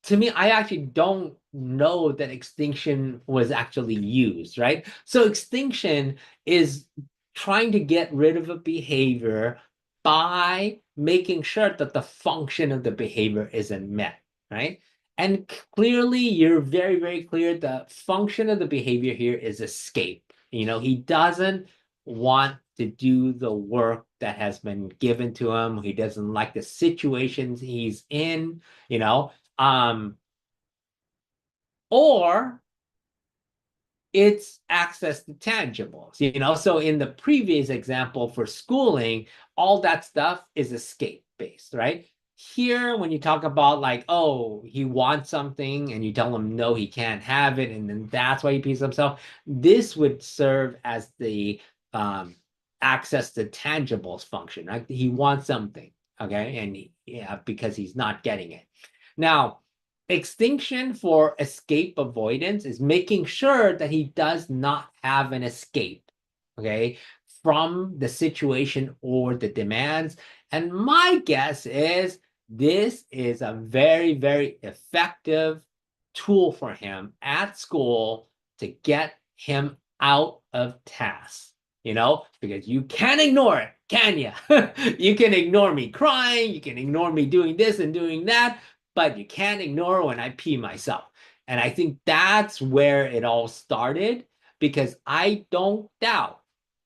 to me, I actually don't know that extinction was actually used, right? So extinction is trying to get rid of a behavior by making sure that the function of the behavior isn't met, right? And clearly, you're very, very clear the function of the behavior here is escape. He doesn't want to do the work that has been given to him. He doesn't like the situations he's in, or it's access to tangibles, so in the previous example for schooling, all that stuff is escape based, right? Here, when you talk about like, oh, he wants something and you tell him no, he can't have it, and then that's why he pees himself, this would serve as the access to tangibles function, right? He wants something, okay, and because he's not getting it. Now, extinction for escape avoidance is making sure that he does not have an escape, okay, from the situation or the demands. And my guess is this is a very, very effective tool for him at school to get him out of tasks, because you can't ignore it, can you? You can ignore me crying, you can ignore me doing this and doing that, but you can't ignore when I pee myself. And I think that's where it all started, because I don't doubt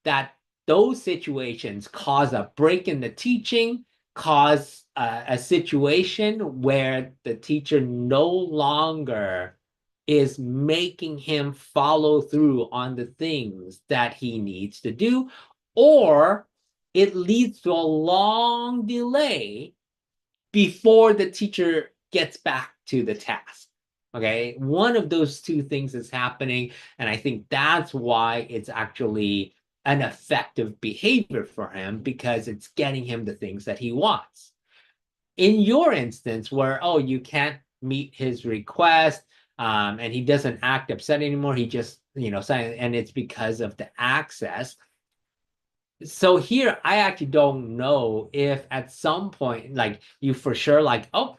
that those situations cause a break in the teaching, cause a situation where the teacher no longer is making him follow through on the things that he needs to do, or it leads to a long delay before the teacher gets back to the task. Okay, one of those two things is happening, and I think that's why it's actually an effective behavior for him, because it's getting him the things that he wants. In your instance, where, oh, you can't meet his request, and he doesn't act upset anymore, he just, and it's because of the access. So here, I actually don't know if at some point, like, you for sure, like, oh,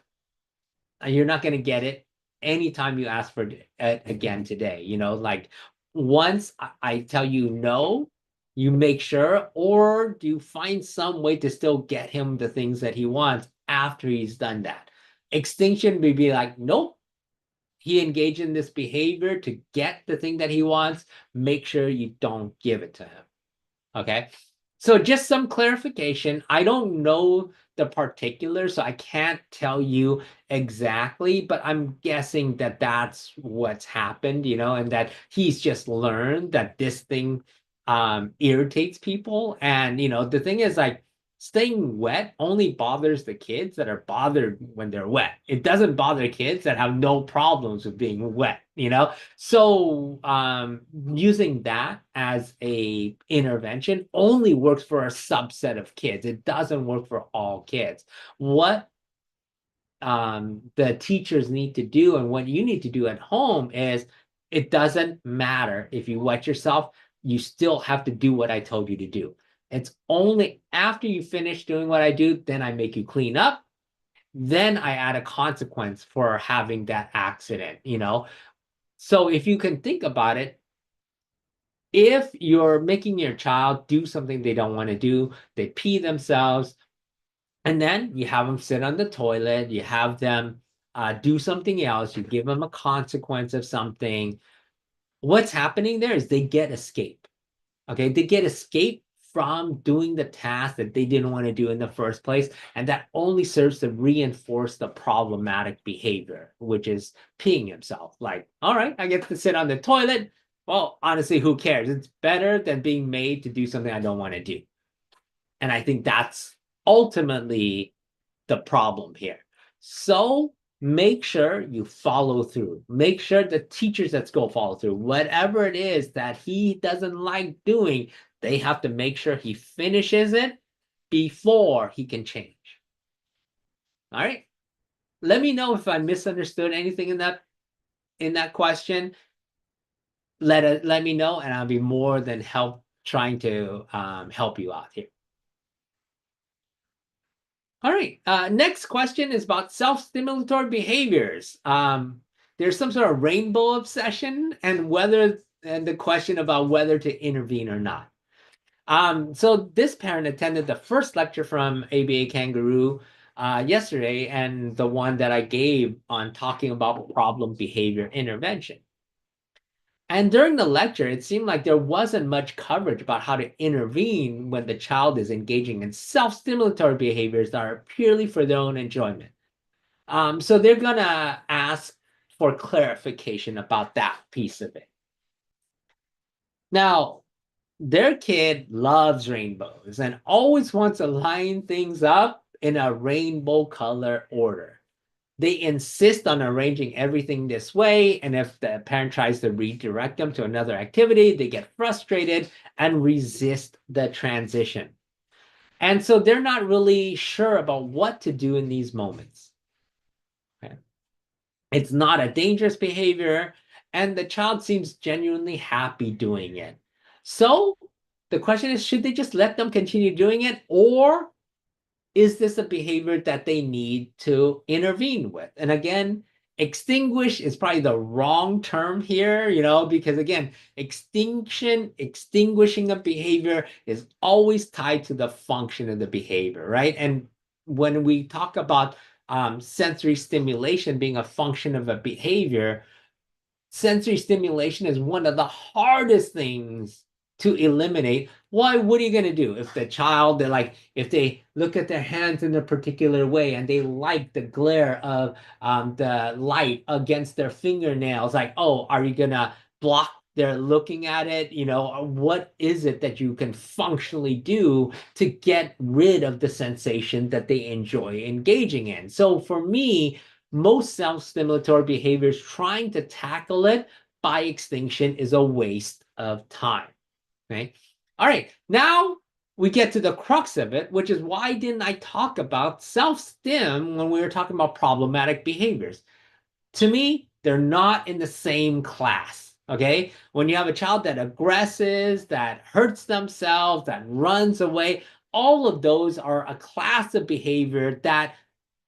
you're not going to get it anytime you ask for it again today. Like, once I tell you no, you make sure, or do you find some way to still get him the things that he wants after he's done that? Extinction would be like, nope, he engaged in this behavior to get the thing that he wants. Make sure you don't give it to him. Okay. So just some clarification. I don't know the particulars, so I can't tell you exactly, but I'm guessing that that's what's happened, and that he's just learned that this thing irritates people. And, the thing is, like, staying wet only bothers the kids that are bothered when they're wet. It doesn't bother kids that have no problems with being wet, you know? So using that as a intervention only works for a subset of kids. It doesn't work for all kids. What the teachers need to do and what you need to do at home is, it doesn't matter if you wet yourself, you still have to do what I told you to do. It's only after you finish doing what I do, then I make you clean up. Then I add a consequence for having that accident, you know? So if you can think about it, if you're making your child do something they don't want to do, they pee themselves, and then you have them sit on the toilet, you have them do something else, you give them a consequence of something, what's happening there is they get escape. Okay, they get escape from doing the task that they didn't want to do in the first place, and that only serves to reinforce the problematic behavior, which is peeing himself. Like, all right, I get to sit on the toilet. Well, honestly, who cares? It's better than being made to do something I don't want to do. And I think that's ultimately the problem here. So make sure you follow through. Make sure the teachers at school follow through. Whatever it is that he doesn't like doing, they have to make sure he finishes it before he can change. All right. Let me know if I misunderstood anything in that question. Let me know, and I'll be more than trying to help you out here. All right, next question is about self-stimulatory behaviors. There's some sort of rainbow obsession and the question about whether to intervene or not. So this parent attended the first lecture from ABAKeng거루 yesterday, and the one that I gave on talking about problem behavior intervention. And during the lecture, it seemed like there wasn't much coverage about how to intervene when the child is engaging in self-stimulatory behaviors that are purely for their own enjoyment. So they're gonna ask for clarification about that piece of it. Now, their kid loves rainbows and always wants to line things up in a rainbow color order. They insist on arranging everything this way, and if the parent tries to redirect them to another activity, they get frustrated and resist the transition. And so they're not really sure about what to do in these moments. Okay. It's not a dangerous behavior, and the child seems genuinely happy doing it. So the question is, should they just let them continue doing it, or is this a behavior that they need to intervene with? And again, extinguish is probably the wrong term here, you know, because again, extinguishing a behavior is always tied to the function of the behavior, right? And when we talk about sensory stimulation being a function of a behavior, sensory stimulation is one of the hardest things to eliminate. Why? What are you going to do if the child, if they look at their hands in a particular way and they like the glare of the light against their fingernails, like, oh, are you going to block their looking at it? You know, what is it that you can functionally do to get rid of the sensation that they enjoy engaging in? So for me, most self-stimulatory behaviors, trying to tackle it by extinction is a waste of time. Okay. All right. Now we get to the crux of it, which is, why didn't I talk about self-stim when we were talking about problematic behaviors? To me, they're not in the same class. Okay. When you have a child that aggresses, that hurts themselves, that runs away, all of those are a class of behavior that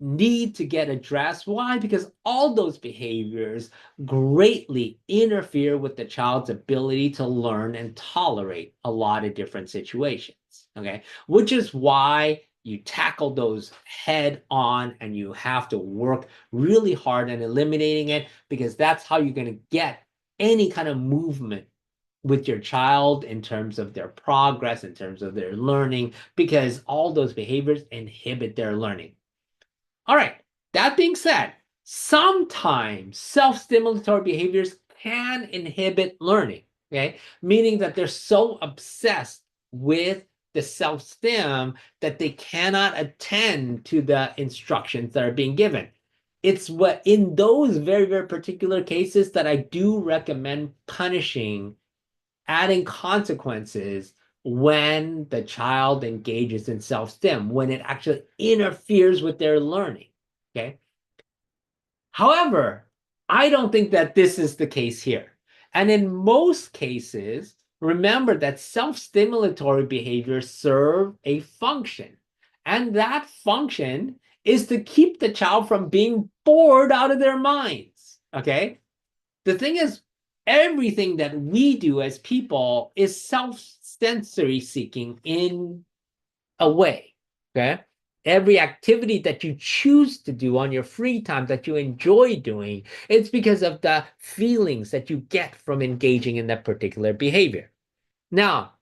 need to get addressed. Why? Because all those behaviors greatly interfere with the child's ability to learn and tolerate a lot of different situations. Okay, which is why you tackle those head on, and you have to work really hard on eliminating it, because that's how you're going to get any kind of movement with your child in terms of their progress, in terms of their learning, because all those behaviors inhibit their learning. All right, that being said, sometimes self-stimulatory behaviors can inhibit learning, okay? Meaning that they're so obsessed with the self-stim that they cannot attend to the instructions that are being given. It's what in those very, very particular cases that I do recommend punishing, adding consequences when the child engages in self-stim, when it actually interferes with their learning, okay? However, I don't think that this is the case here. And in most cases, remember that self-stimulatory behaviors serve a function. And that function is to keep the child from being bored out of their minds, okay? The thing is, everything that we do as people is self-sensory seeking in a way, okay? Every activity that you choose to do on your free time that you enjoy doing, it's because of the feelings that you get from engaging in that particular behavior. Now,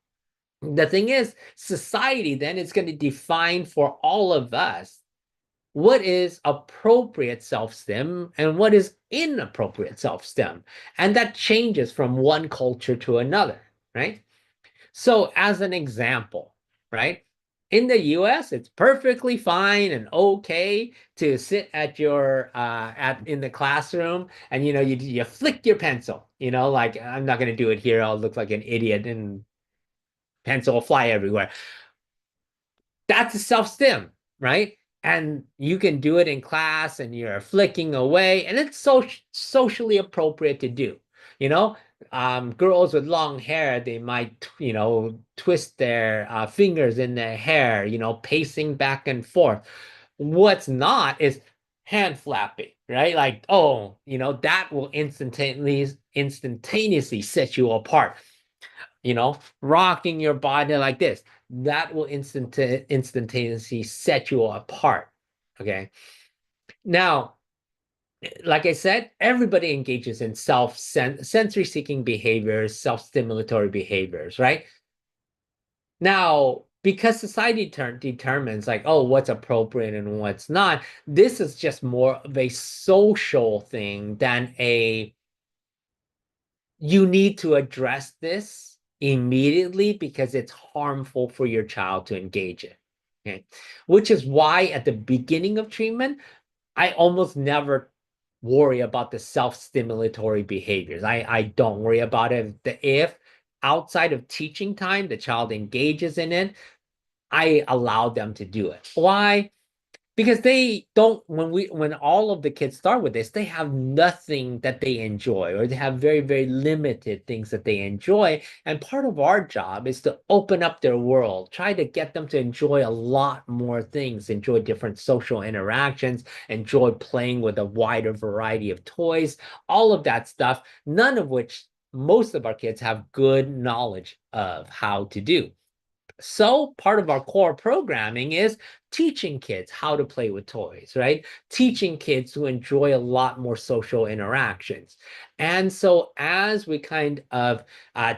the thing is, society then is going to define for all of us what is appropriate self-stim and what is inappropriate self-stim. And that changes from one culture to another, right? So as an example, right? In the US, it's perfectly fine and okay to sit at your in the classroom and you flick your pencil, like I'm not going to do it here, I'll look like an idiot and pencil will fly everywhere. That's a self-stim, right? And you can do it in class and you're flicking away and it's socially appropriate to do. Girls with long hair, they might, twist their fingers in their hair, pacing back and forth. What's not is hand flapping, right? Like, that will instantaneously set you apart. Rocking your body like this, that will instantaneously set you apart, okay? Now, like I said, everybody engages in sensory seeking behaviors, self-stimulatory behaviors, right? Now, because society determines like, what's appropriate and what's not, this is just more of a social thing than you need to address this immediately because it's harmful for your child to engage in, okay? Which is why at the beginning of treatment, I almost never worry about the self-stimulatory behaviors. I don't worry about it. If outside of teaching time, the child engages in it, I allow them to do it. Why? Because they don't, when all of the kids start with this, they have nothing that they enjoy, or they have very, very limited things that they enjoy. And part of our job is to open up their world, try to get them to enjoy a lot more things, enjoy different social interactions, enjoy playing with a wider variety of toys, all of that stuff, none of which most of our kids have good knowledge of how to do. So part of our core programming is teaching kids how to play with toys, right? Teaching kids to enjoy a lot more social interactions. And so as we kind of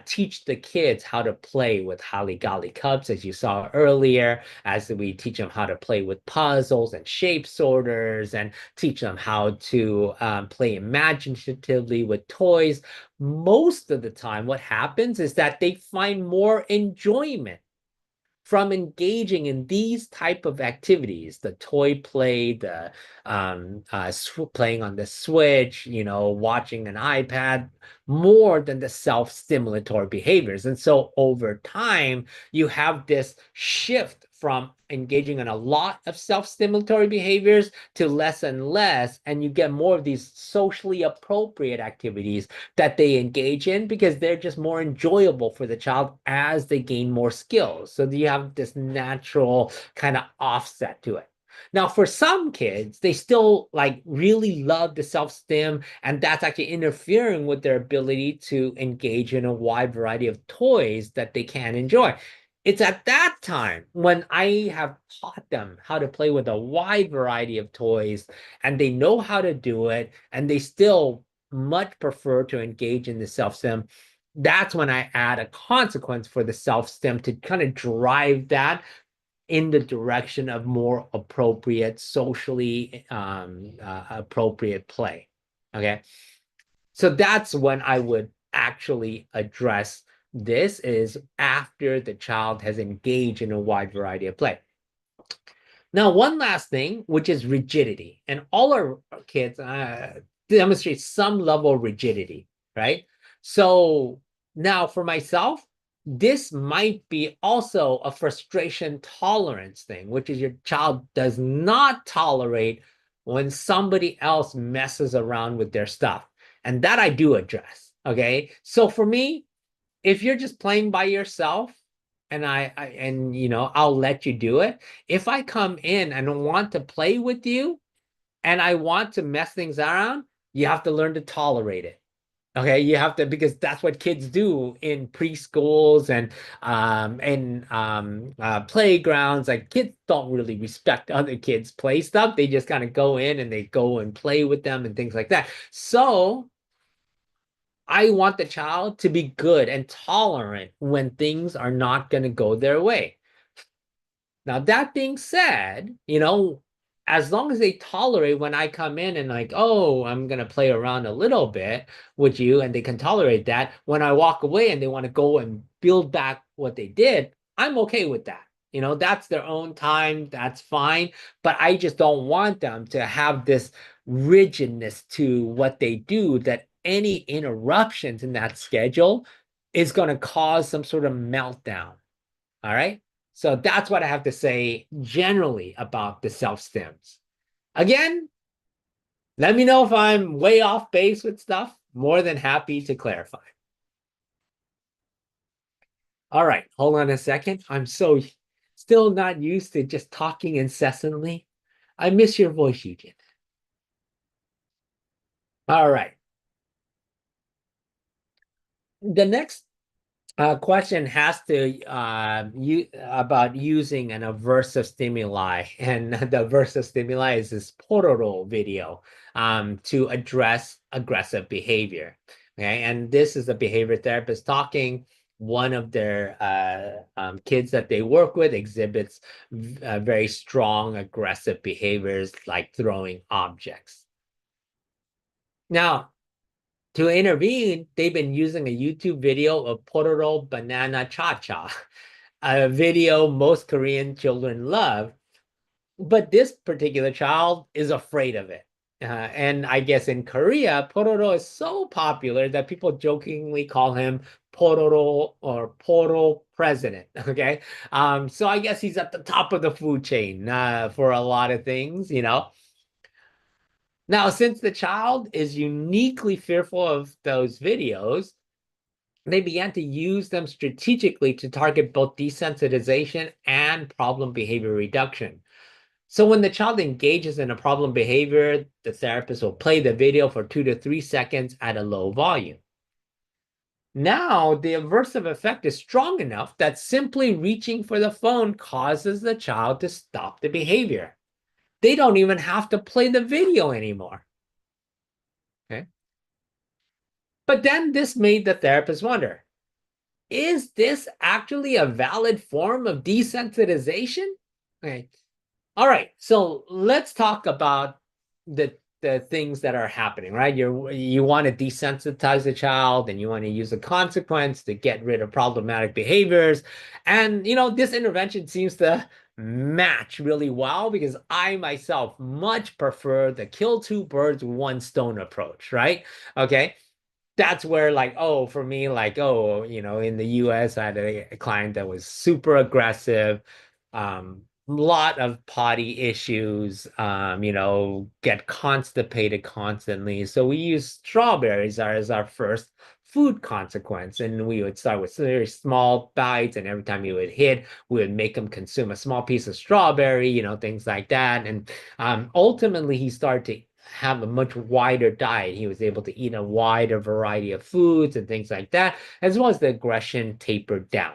teach the kids how to play with Holly Golly cups, as you saw earlier, as we teach them how to play with puzzles and shape sorters and teach them how to play imaginatively with toys, most of the time what happens is that they find more enjoyment from engaging in these type of activities, the toy play, the playing on the Switch, watching an iPad, more than the self-stimulatory behaviors. And so over time, you have this shift from engaging in a lot of self-stimulatory behaviors to less and less, and you get more of these socially appropriate activities that they engage in because they're just more enjoyable for the child as they gain more skills. So you have this natural kind of offset to it. Now, for some kids, they still really love the self-stim, and that's actually interfering with their ability to engage in a wide variety of toys that they can enjoy. It's at that time when I have taught them how to play with a wide variety of toys and they know how to do it and they still much prefer to engage in the self-stim. That's when I add a consequence for the self-stim to kind of drive that in the direction of more appropriate, socially appropriate play. Okay. So that's when I would actually address This is after the child has engaged in a wide variety of play. Now, one last thing, which is rigidity. And all our kids demonstrate some level of rigidity, right? So now for myself, this might be also a frustration tolerance thing, which is your child does not tolerate when somebody else messes around with their stuff. And that I do address, okay? So for me, if you're just playing by yourself, and I'll let you do it. If I come in and want to play with you and I want to mess things around, you have to learn to tolerate it. Okay, you have to, because that's what kids do in preschools and playgrounds. Like, kids don't really respect other kids' play stuff. They just kind of go in and they go and play with them and things like that. So I want the child to be good and tolerant when things are not going to go their way. Now, that being said, as long as they tolerate when I come in and like, oh, I'm going to play around a little bit with you, and they can tolerate that, when I walk away and they want to go and build back what they did, I'm okay with that. That's their own time. That's fine. But I just don't want them to have this rigidness to what they do, that any interruptions in that schedule is going to cause some sort of meltdown. All right. So that's what I have to say generally about the self-stims. Again, let me know if I'm way off base with stuff. More than happy to clarify. All right, hold on a second. I'm still not used to just talking incessantly. I miss your voice, Eugene. All right. The next question has to about using an aversive stimuli, and the aversive stimuli is this Pororo video to address aggressive behavior. Okay, and this is a behavior therapist talking. One of their kids that they work with exhibits very strong aggressive behaviors, like throwing objects. Now, to intervene, they've been using a YouTube video of Pororo Banana Cha-Cha, a video most Korean children love. But this particular child is afraid of it. And I guess in Korea, Pororo is so popular that people jokingly call him Pororo or Poro President, okay? So I guess he's at the top of the food chain for a lot of things, Now, since the child is uniquely fearful of those videos, they began to use them strategically to target both desensitization and problem behavior reduction. So when the child engages in a problem behavior, the therapist will play the video for 2 to 3 seconds at a low volume. Now, the aversive effect is strong enough that simply reaching for the phone causes the child to stop the behavior. They don't even have to play the video anymore. Okay. But then this made the therapist wonder, is this actually a valid form of desensitization? Okay. All right. So let's talk about the things that are happening, right? You want to desensitize the child, and you want to use a consequence to get rid of problematic behaviors. And, this intervention seems to match really well, because I myself much prefer the kill two birds with one stone approach, right? Okay. That's where, like, for me, like, in the US, I had a client that was super aggressive, lot of potty issues, get constipated constantly. So we use strawberries as our first food consequence, and we would start with very small bites, and every time he would hit, we would make him consume a small piece of strawberry, things like that. And ultimately he started to have a much wider diet. He was able to eat a wider variety of foods and things like that, as well as the aggression tapered down.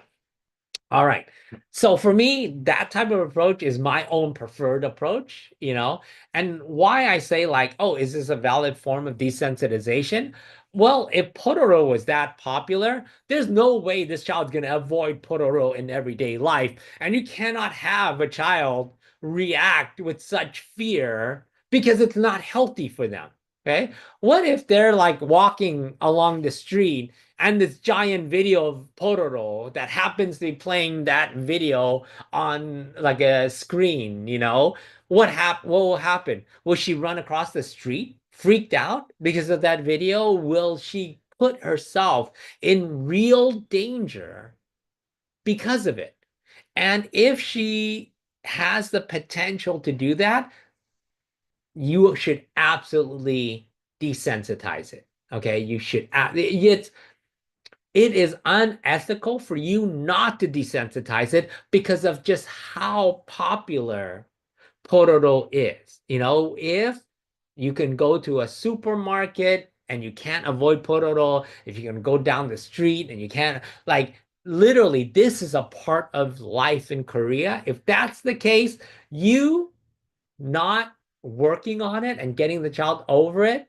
All right. So for me, that type of approach is my own preferred approach, and why I say, like, is this a valid form of desensitization? Well, if Pororo was that popular, there's no way this child's going to avoid Pororo in everyday life. And you cannot have a child react with such fear, because it's not healthy for them. Okay. What if they're like walking along the street and this giant video of Pororo that happens to be playing that video on like a screen, what will happen? Will she run across the street freaked out because of that video? Will she put herself in real danger because of it? And if she has the potential to do that, you should absolutely desensitize it. Okay, you should. It is unethical for you not to desensitize it because of just how popular Pororo is. If you can go to a supermarket and you can't avoid Pororo, if you can go down the street and you can't, like, literally, this is a part of life in Korea. If that's the case, you not working on it and getting the child over it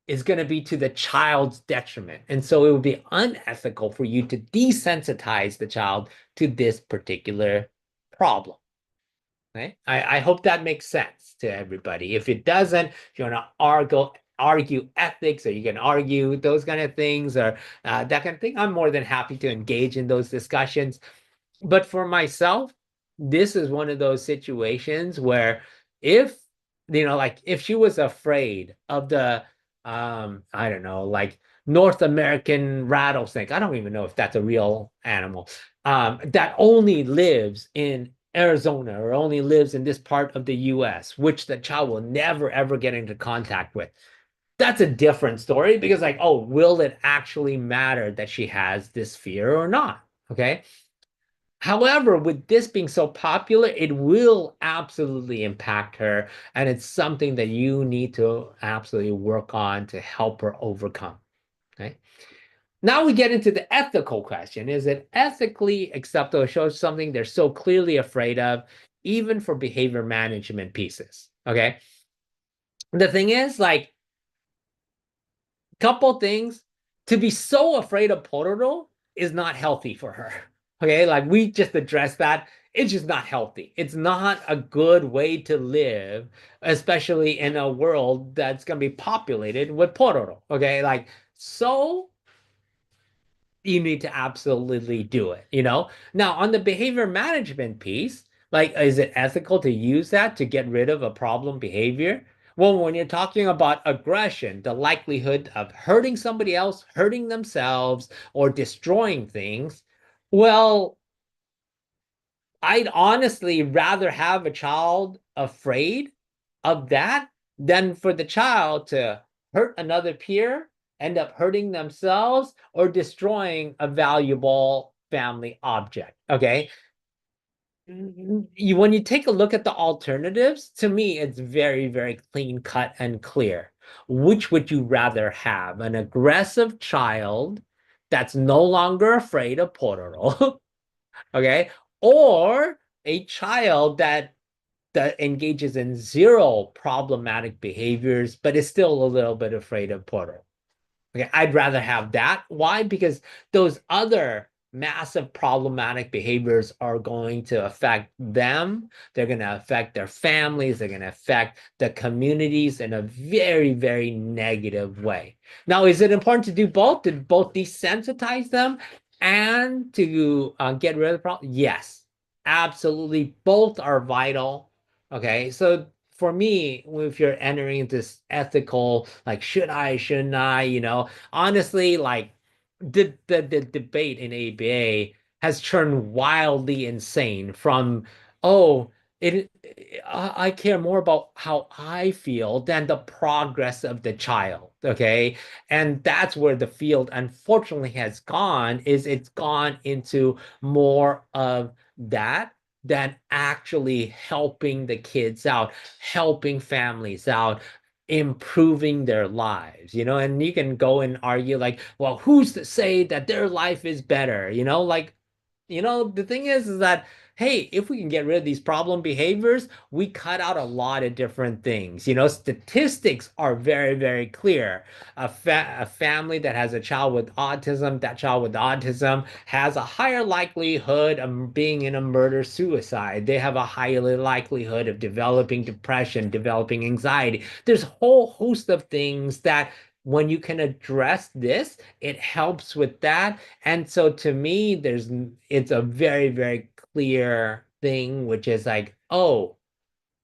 is going to be to the child's detriment. And so it would be unethical for you to desensitize the child to this particular problem. Okay? I hope that makes sense to everybody. If it doesn't, if you want to argue ethics, or you can argue those kind of things, or that kind of thing, I'm more than happy to engage in those discussions. But for myself, this is one of those situations where if if she was afraid of the I don't know, like North American rattlesnake, I don't even know if that's a real animal, that only lives in Arizona or only lives in this part of the US, which the child will never ever get into contact with. That's a different story, because like, oh, will it actually matter that she has this fear or not? Okay. However, with this being so popular, it will absolutely impact her. And it's something that you need to absolutely work on to help her overcome. Okay. Now we get into the ethical question. Is it ethically acceptable to show something they're so clearly afraid of, even for behavior management pieces? Okay. The thing is, like, couple things. To be so afraid of Pororo is not healthy for her. Okay, like we just addressed that. It's just not healthy. It's not a good way to live, especially in a world that's going to be populated with Pororo. Okay, like, so you need to absolutely do it, Now, on the behavior management piece, like, is it ethical to use that to get rid of a problem behavior? Well, when you're talking about aggression, the likelihood of hurting somebody else, hurting themselves, or destroying things, well, I'd honestly rather have a child afraid of that than for the child to hurt another peer, end up hurting themselves, or destroying a valuable family object. Okay. When you take a look at the alternatives, to me, it's very, very clean cut and clear. Which would you rather have? An aggressive child that's no longer afraid of Pororo, okay? Or a child that engages in zero problematic behaviors, but is still a little bit afraid of Pororo. Okay, I'd rather have that. Why? Because those other massive problematic behaviors are going to affect them. They're going to affect their families. They're going to affect the communities in a very, very negative way. Now, is it important to do both? To both desensitize them and to get rid of the problem? Yes, absolutely. Both are vital. Okay, so for me, if you're entering this ethical, like, should I, shouldn't I, honestly, like, the debate in ABA has turned wildly insane from, oh, I care more about how I feel than the progress of the child. Okay. And that's where the field unfortunately has gone, is it's gone into more of that than actually helping the kids out, helping families out, improving their lives, and you can go and argue like, well, who's to say that their life is better? The thing is that hey, if we can get rid of these problem behaviors, we cut out a lot of different things. Statistics are very, very clear. A family that has a child with autism, that child with autism has a higher likelihood of being in a murder-suicide. They have a higher likelihood of developing depression, developing anxiety. There's a whole host of things that when you can address this, it helps with that. And so to me, it's a very, very clear thing, which is like, oh,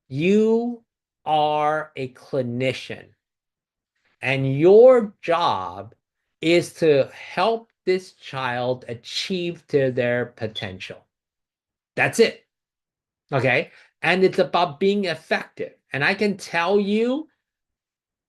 you are a clinician and your job is to help this child achieve to their potential. That's it. Okay. And it's about being effective. And I can tell you,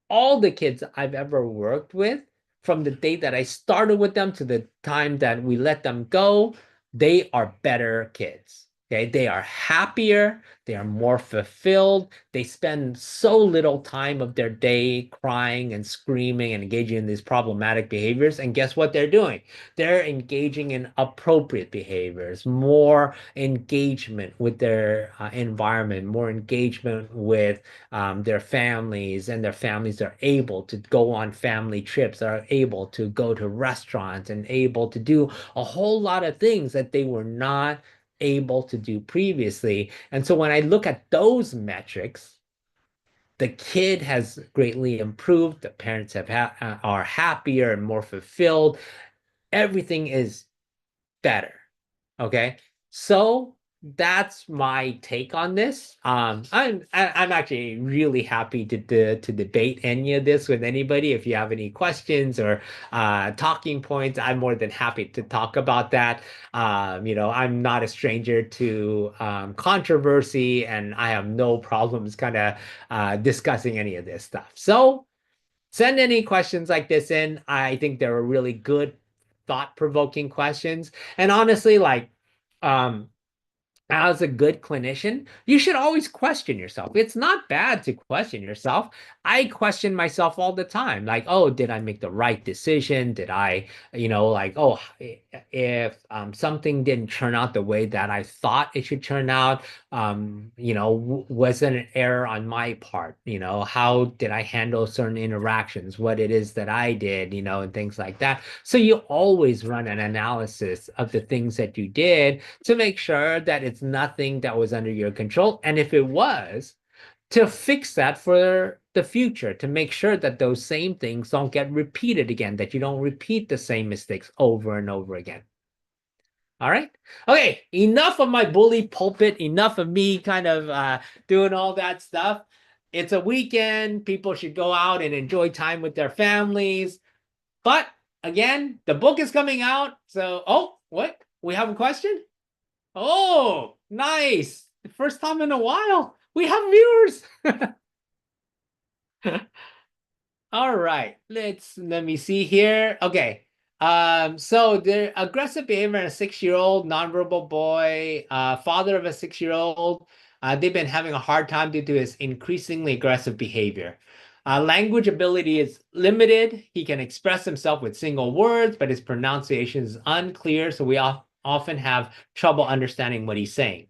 all the kids I've ever worked with, from the day that I started with them to the time that we let them go, they are better kids. Okay, they are happier, they are more fulfilled, they spend so little time of their day crying and screaming and engaging in these problematic behaviors. And guess what they're doing? They're engaging in appropriate behaviors, more engagement with their environment, more engagement with their families, and their families are able to go on family trips, are able to go to restaurants, and able to do a whole lot of things that they were not able to do previously. And so when I look at those metrics, the kid has greatly improved, the parents are happier and more fulfilled, everything is better. Okay, so that's my take on this. I'm actually really happy to debate any of this with anybody. If you have any questions or talking points, I'm more than happy to talk about that. I'm not a stranger to controversy, and I have no problems kind of discussing any of this stuff. So send any questions like this in. I think they're really good, thought-provoking questions. And honestly, like, as a good clinician, you should always question yourself. It's not bad to question yourself. I question myself all the time. Like, oh, did I make the right decision? Did I, if something didn't turn out the way that I thought it should turn out, was it an error on my part? How did I handle certain interactions? What it is that I did, and things like that. So you always run an analysis of the things that you did to make sure that it's nothing that was under your control. And if it was, to fix that for the future, to make sure that those same things don't get repeated again, that you don't repeat the same mistakes over and over again. All right. Okay. Enough of my bully pulpit. Enough of me kind of doing all that stuff. It's a weekend. People should go out and enjoy time with their families. But again, the book is coming out. So, oh, what? We have a question? Oh, nice. The first time in a while. We have viewers. All right. Let me see here. Okay. So the aggressive behavior in a 6-year-old nonverbal boy, father of a 6-year-old, they've been having a hard time due to his increasingly aggressive behavior. Language ability is limited. He can express himself with single words, but his pronunciation is unclear, so we often have trouble understanding what he's saying.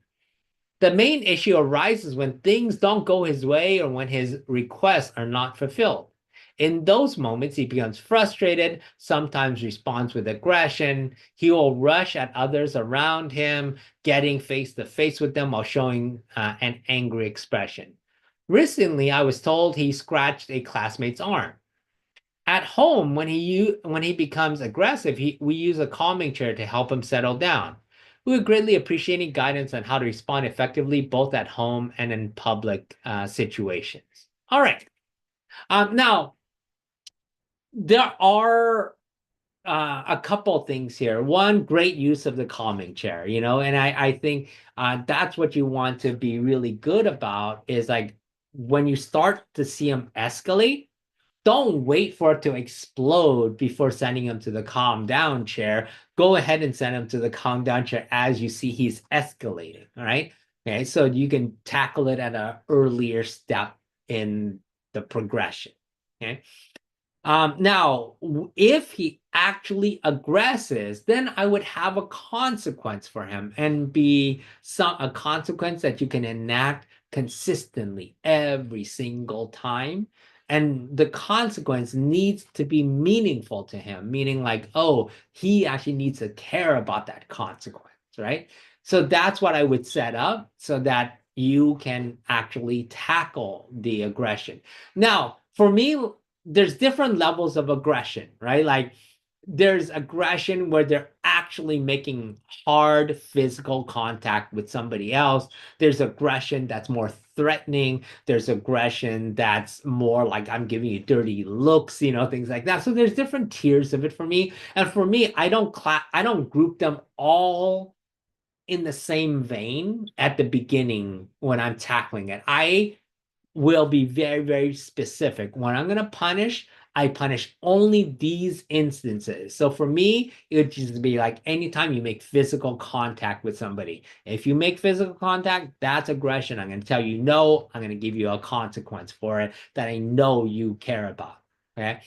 The main issue arises when things don't go his way or when his requests are not fulfilled. In those moments, he becomes frustrated, sometimes responds with aggression. He will rush at others around him, getting face to face with them while showing an angry expression. Recently, I was told he scratched a classmate's arm. At home, when he becomes aggressive, we use a calming chair to help him settle down. We would greatly appreciate any guidance on how to respond effectively, both at home and in public situations. All right. Now, there are a couple things here. One, great use of the calming chair, and I think that's what you want to be really good about is like when you start to see him escalate, don't wait for it to explode before sending him to the calm down chair. Go ahead and send him to the calm down chair as you see he's escalating, all right? Okay, so you can tackle it at an earlier step in the progression, okay? Now, if he actually aggresses, then I would have a consequence for him and be a consequence that you can enact consistently every single time. And the consequence needs to be meaningful to him, meaning like, oh, he actually needs to care about that consequence, right? So that's what I would set up so that you can actually tackle the aggression. Now, for me, there's different levels of aggression, right? Like there's aggression where they're actually making hard physical contact with somebody else. There's aggression that's more threatening. There's aggression that's more like I'm giving you dirty looks, things like that. So there's different tiers of it for me. And for me, I don't group them all in the same vein at the beginning when I'm tackling it. I will be very, very specific. When I'm going to punish, I punish only these instances. So for me, it would just be like anytime you make physical contact with somebody. If you make physical contact, that's aggression. I'm going to tell you no. I'm going to give you a consequence for it that I know you care about. Okay.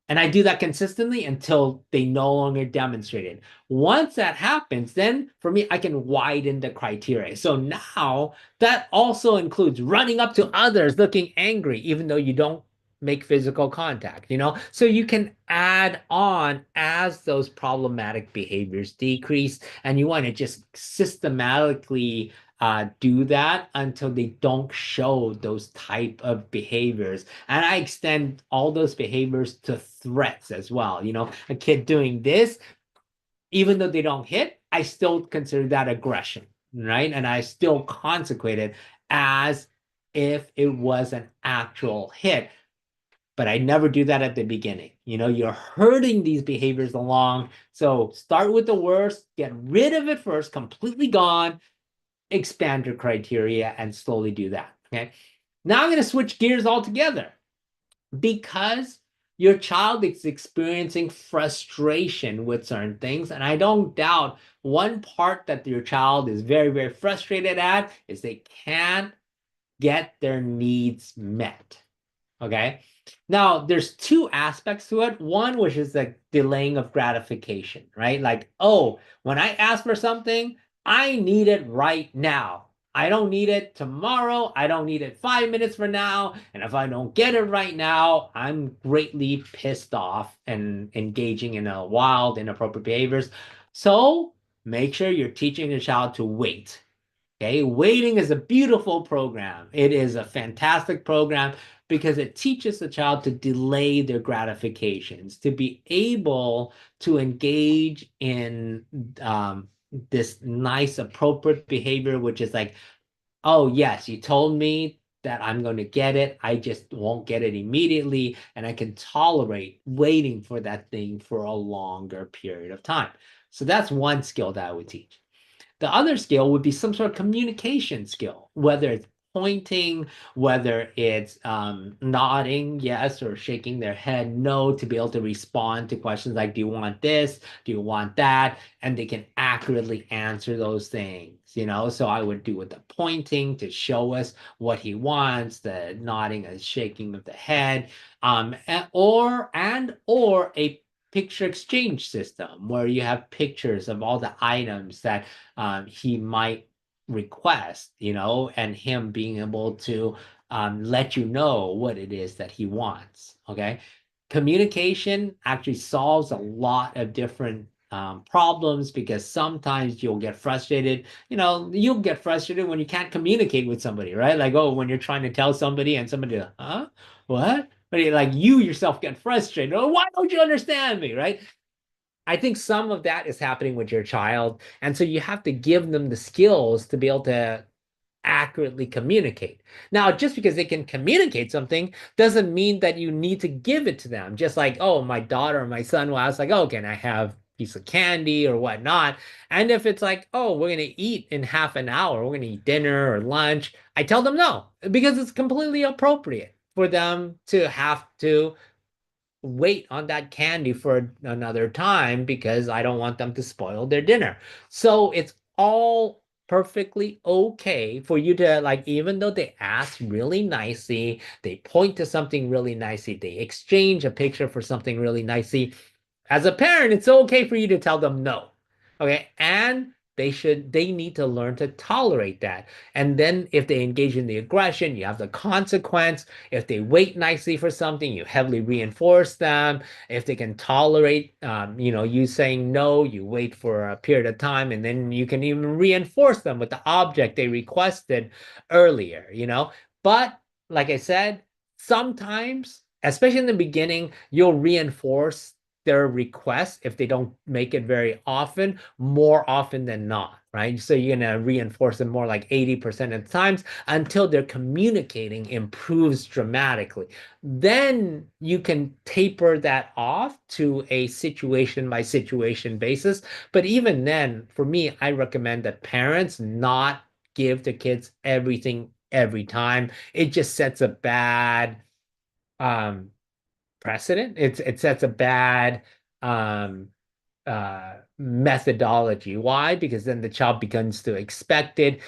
And I do that consistently until they no longer demonstrate it. Once that happens, then for me, I can widen the criteria. So now that also includes running up to others looking angry, even though you don't make physical contact, So you can add on as those problematic behaviors decrease, and you want to just systematically do that until they don't show those type of behaviors. And I extend all those behaviors to threats as well. A kid doing this, even though they don't hit, I still consider that aggression, right? And I still consequate it as if it was an actual hit. But I never do that at the beginning. You're hurting these behaviors along. So start with the worst, get rid of it first, completely gone, expand your criteria, and slowly do that. Okay. Now I'm going to switch gears altogether because your child is experiencing frustration with certain things. And I don't doubt one part that your child is very, very frustrated at is they can't get their needs met. Okay. Now, there's two aspects to it. One, which is the delaying of gratification, right? Like, oh, when I ask for something, I need it right now. I don't need it tomorrow. I don't need it 5 minutes from now. And if I don't get it right now, I'm greatly pissed off and engaging in a wild, inappropriate behaviors. So make sure you're teaching your child to wait. Okay, waiting is a beautiful program. It is a fantastic program because it teaches the child to delay their gratifications, to be able to engage in this nice, appropriate behavior, which is like, oh, yes, you told me that I'm going to get it. I just won't get it immediately. And I can tolerate waiting for that thing for a longer period of time. So that's one skill that I would teach. The other skill would be some sort of communication skill, whether it's pointing, whether it's nodding yes or shaking their head no, to be able to respond to questions like, do you want this? Do you want that? And they can accurately answer those things, So I would do with the pointing to show us what he wants, the nodding and shaking of the head, or a picture exchange system where you have pictures of all the items that he might request, and him being able to let you know what it is that he wants. Okay. Communication actually solves a lot of different problems, because sometimes you'll get frustrated. You'll get frustrated when you can't communicate with somebody, right? Like, oh, when you're trying to tell somebody and somebody, huh? What? But like you yourself get frustrated. Oh, why don't you understand me, right? I think some of that is happening with your child. And so you have to give them the skills to be able to accurately communicate. Now, just because they can communicate something doesn't mean that you need to give it to them. Just like, oh, my daughter or my son, well, I was like, oh, can I have a piece of candy or whatnot? And if it's like, oh, we're going to eat in half an hour, we're going to eat dinner or lunch, I tell them no, because it's completely appropriate for them to have to wait on that candy for another time, because I don't want them to spoil their dinner. So it's all perfectly okay for you to, like, even though they ask really nicely, they point to something really nicely, they exchange a picture for something really nicely, As a parent, it's okay for you to tell them no. Okay. And they need to learn to tolerate that. And then if they engage in the aggression, you have the consequence. If they wait nicely for something, you heavily reinforce them. If they can tolerate, you saying no, you wait for a period of time, and then you can even reinforce them with the object they requested earlier, But like I said, sometimes, especially in the beginning, you'll reinforce their requests if they don't make it very often, more often than not, right? So you're going to reinforce them more like 80% of the times until their communicating improves dramatically. Then you can taper that off to a situation by situation basis. But even then, for me, I recommend that parents not give the kids everything every time. It just sets a bad precedent. It sets a bad methodology. Why? Because then the child begins to expect it.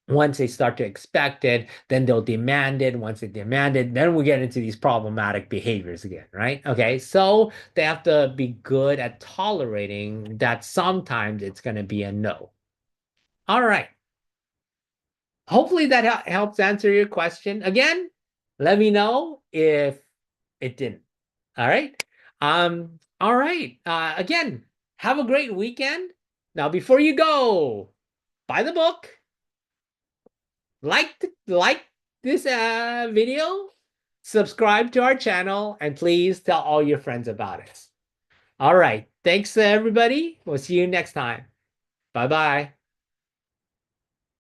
Once they start to expect it, then they'll demand it. Once they demand it, then we get into these problematic behaviors again, right? Okay, so they have to be good at tolerating that sometimes it's going to be a no. All right. Hopefully that helps answer your question. Again, let me know if it didn't. All right. All right. Again, have a great weekend. Now, before you go, buy the book. Like this video, subscribe to our channel, and please tell all your friends about it. All right. Thanks, everybody. We'll see you next time. Bye-bye.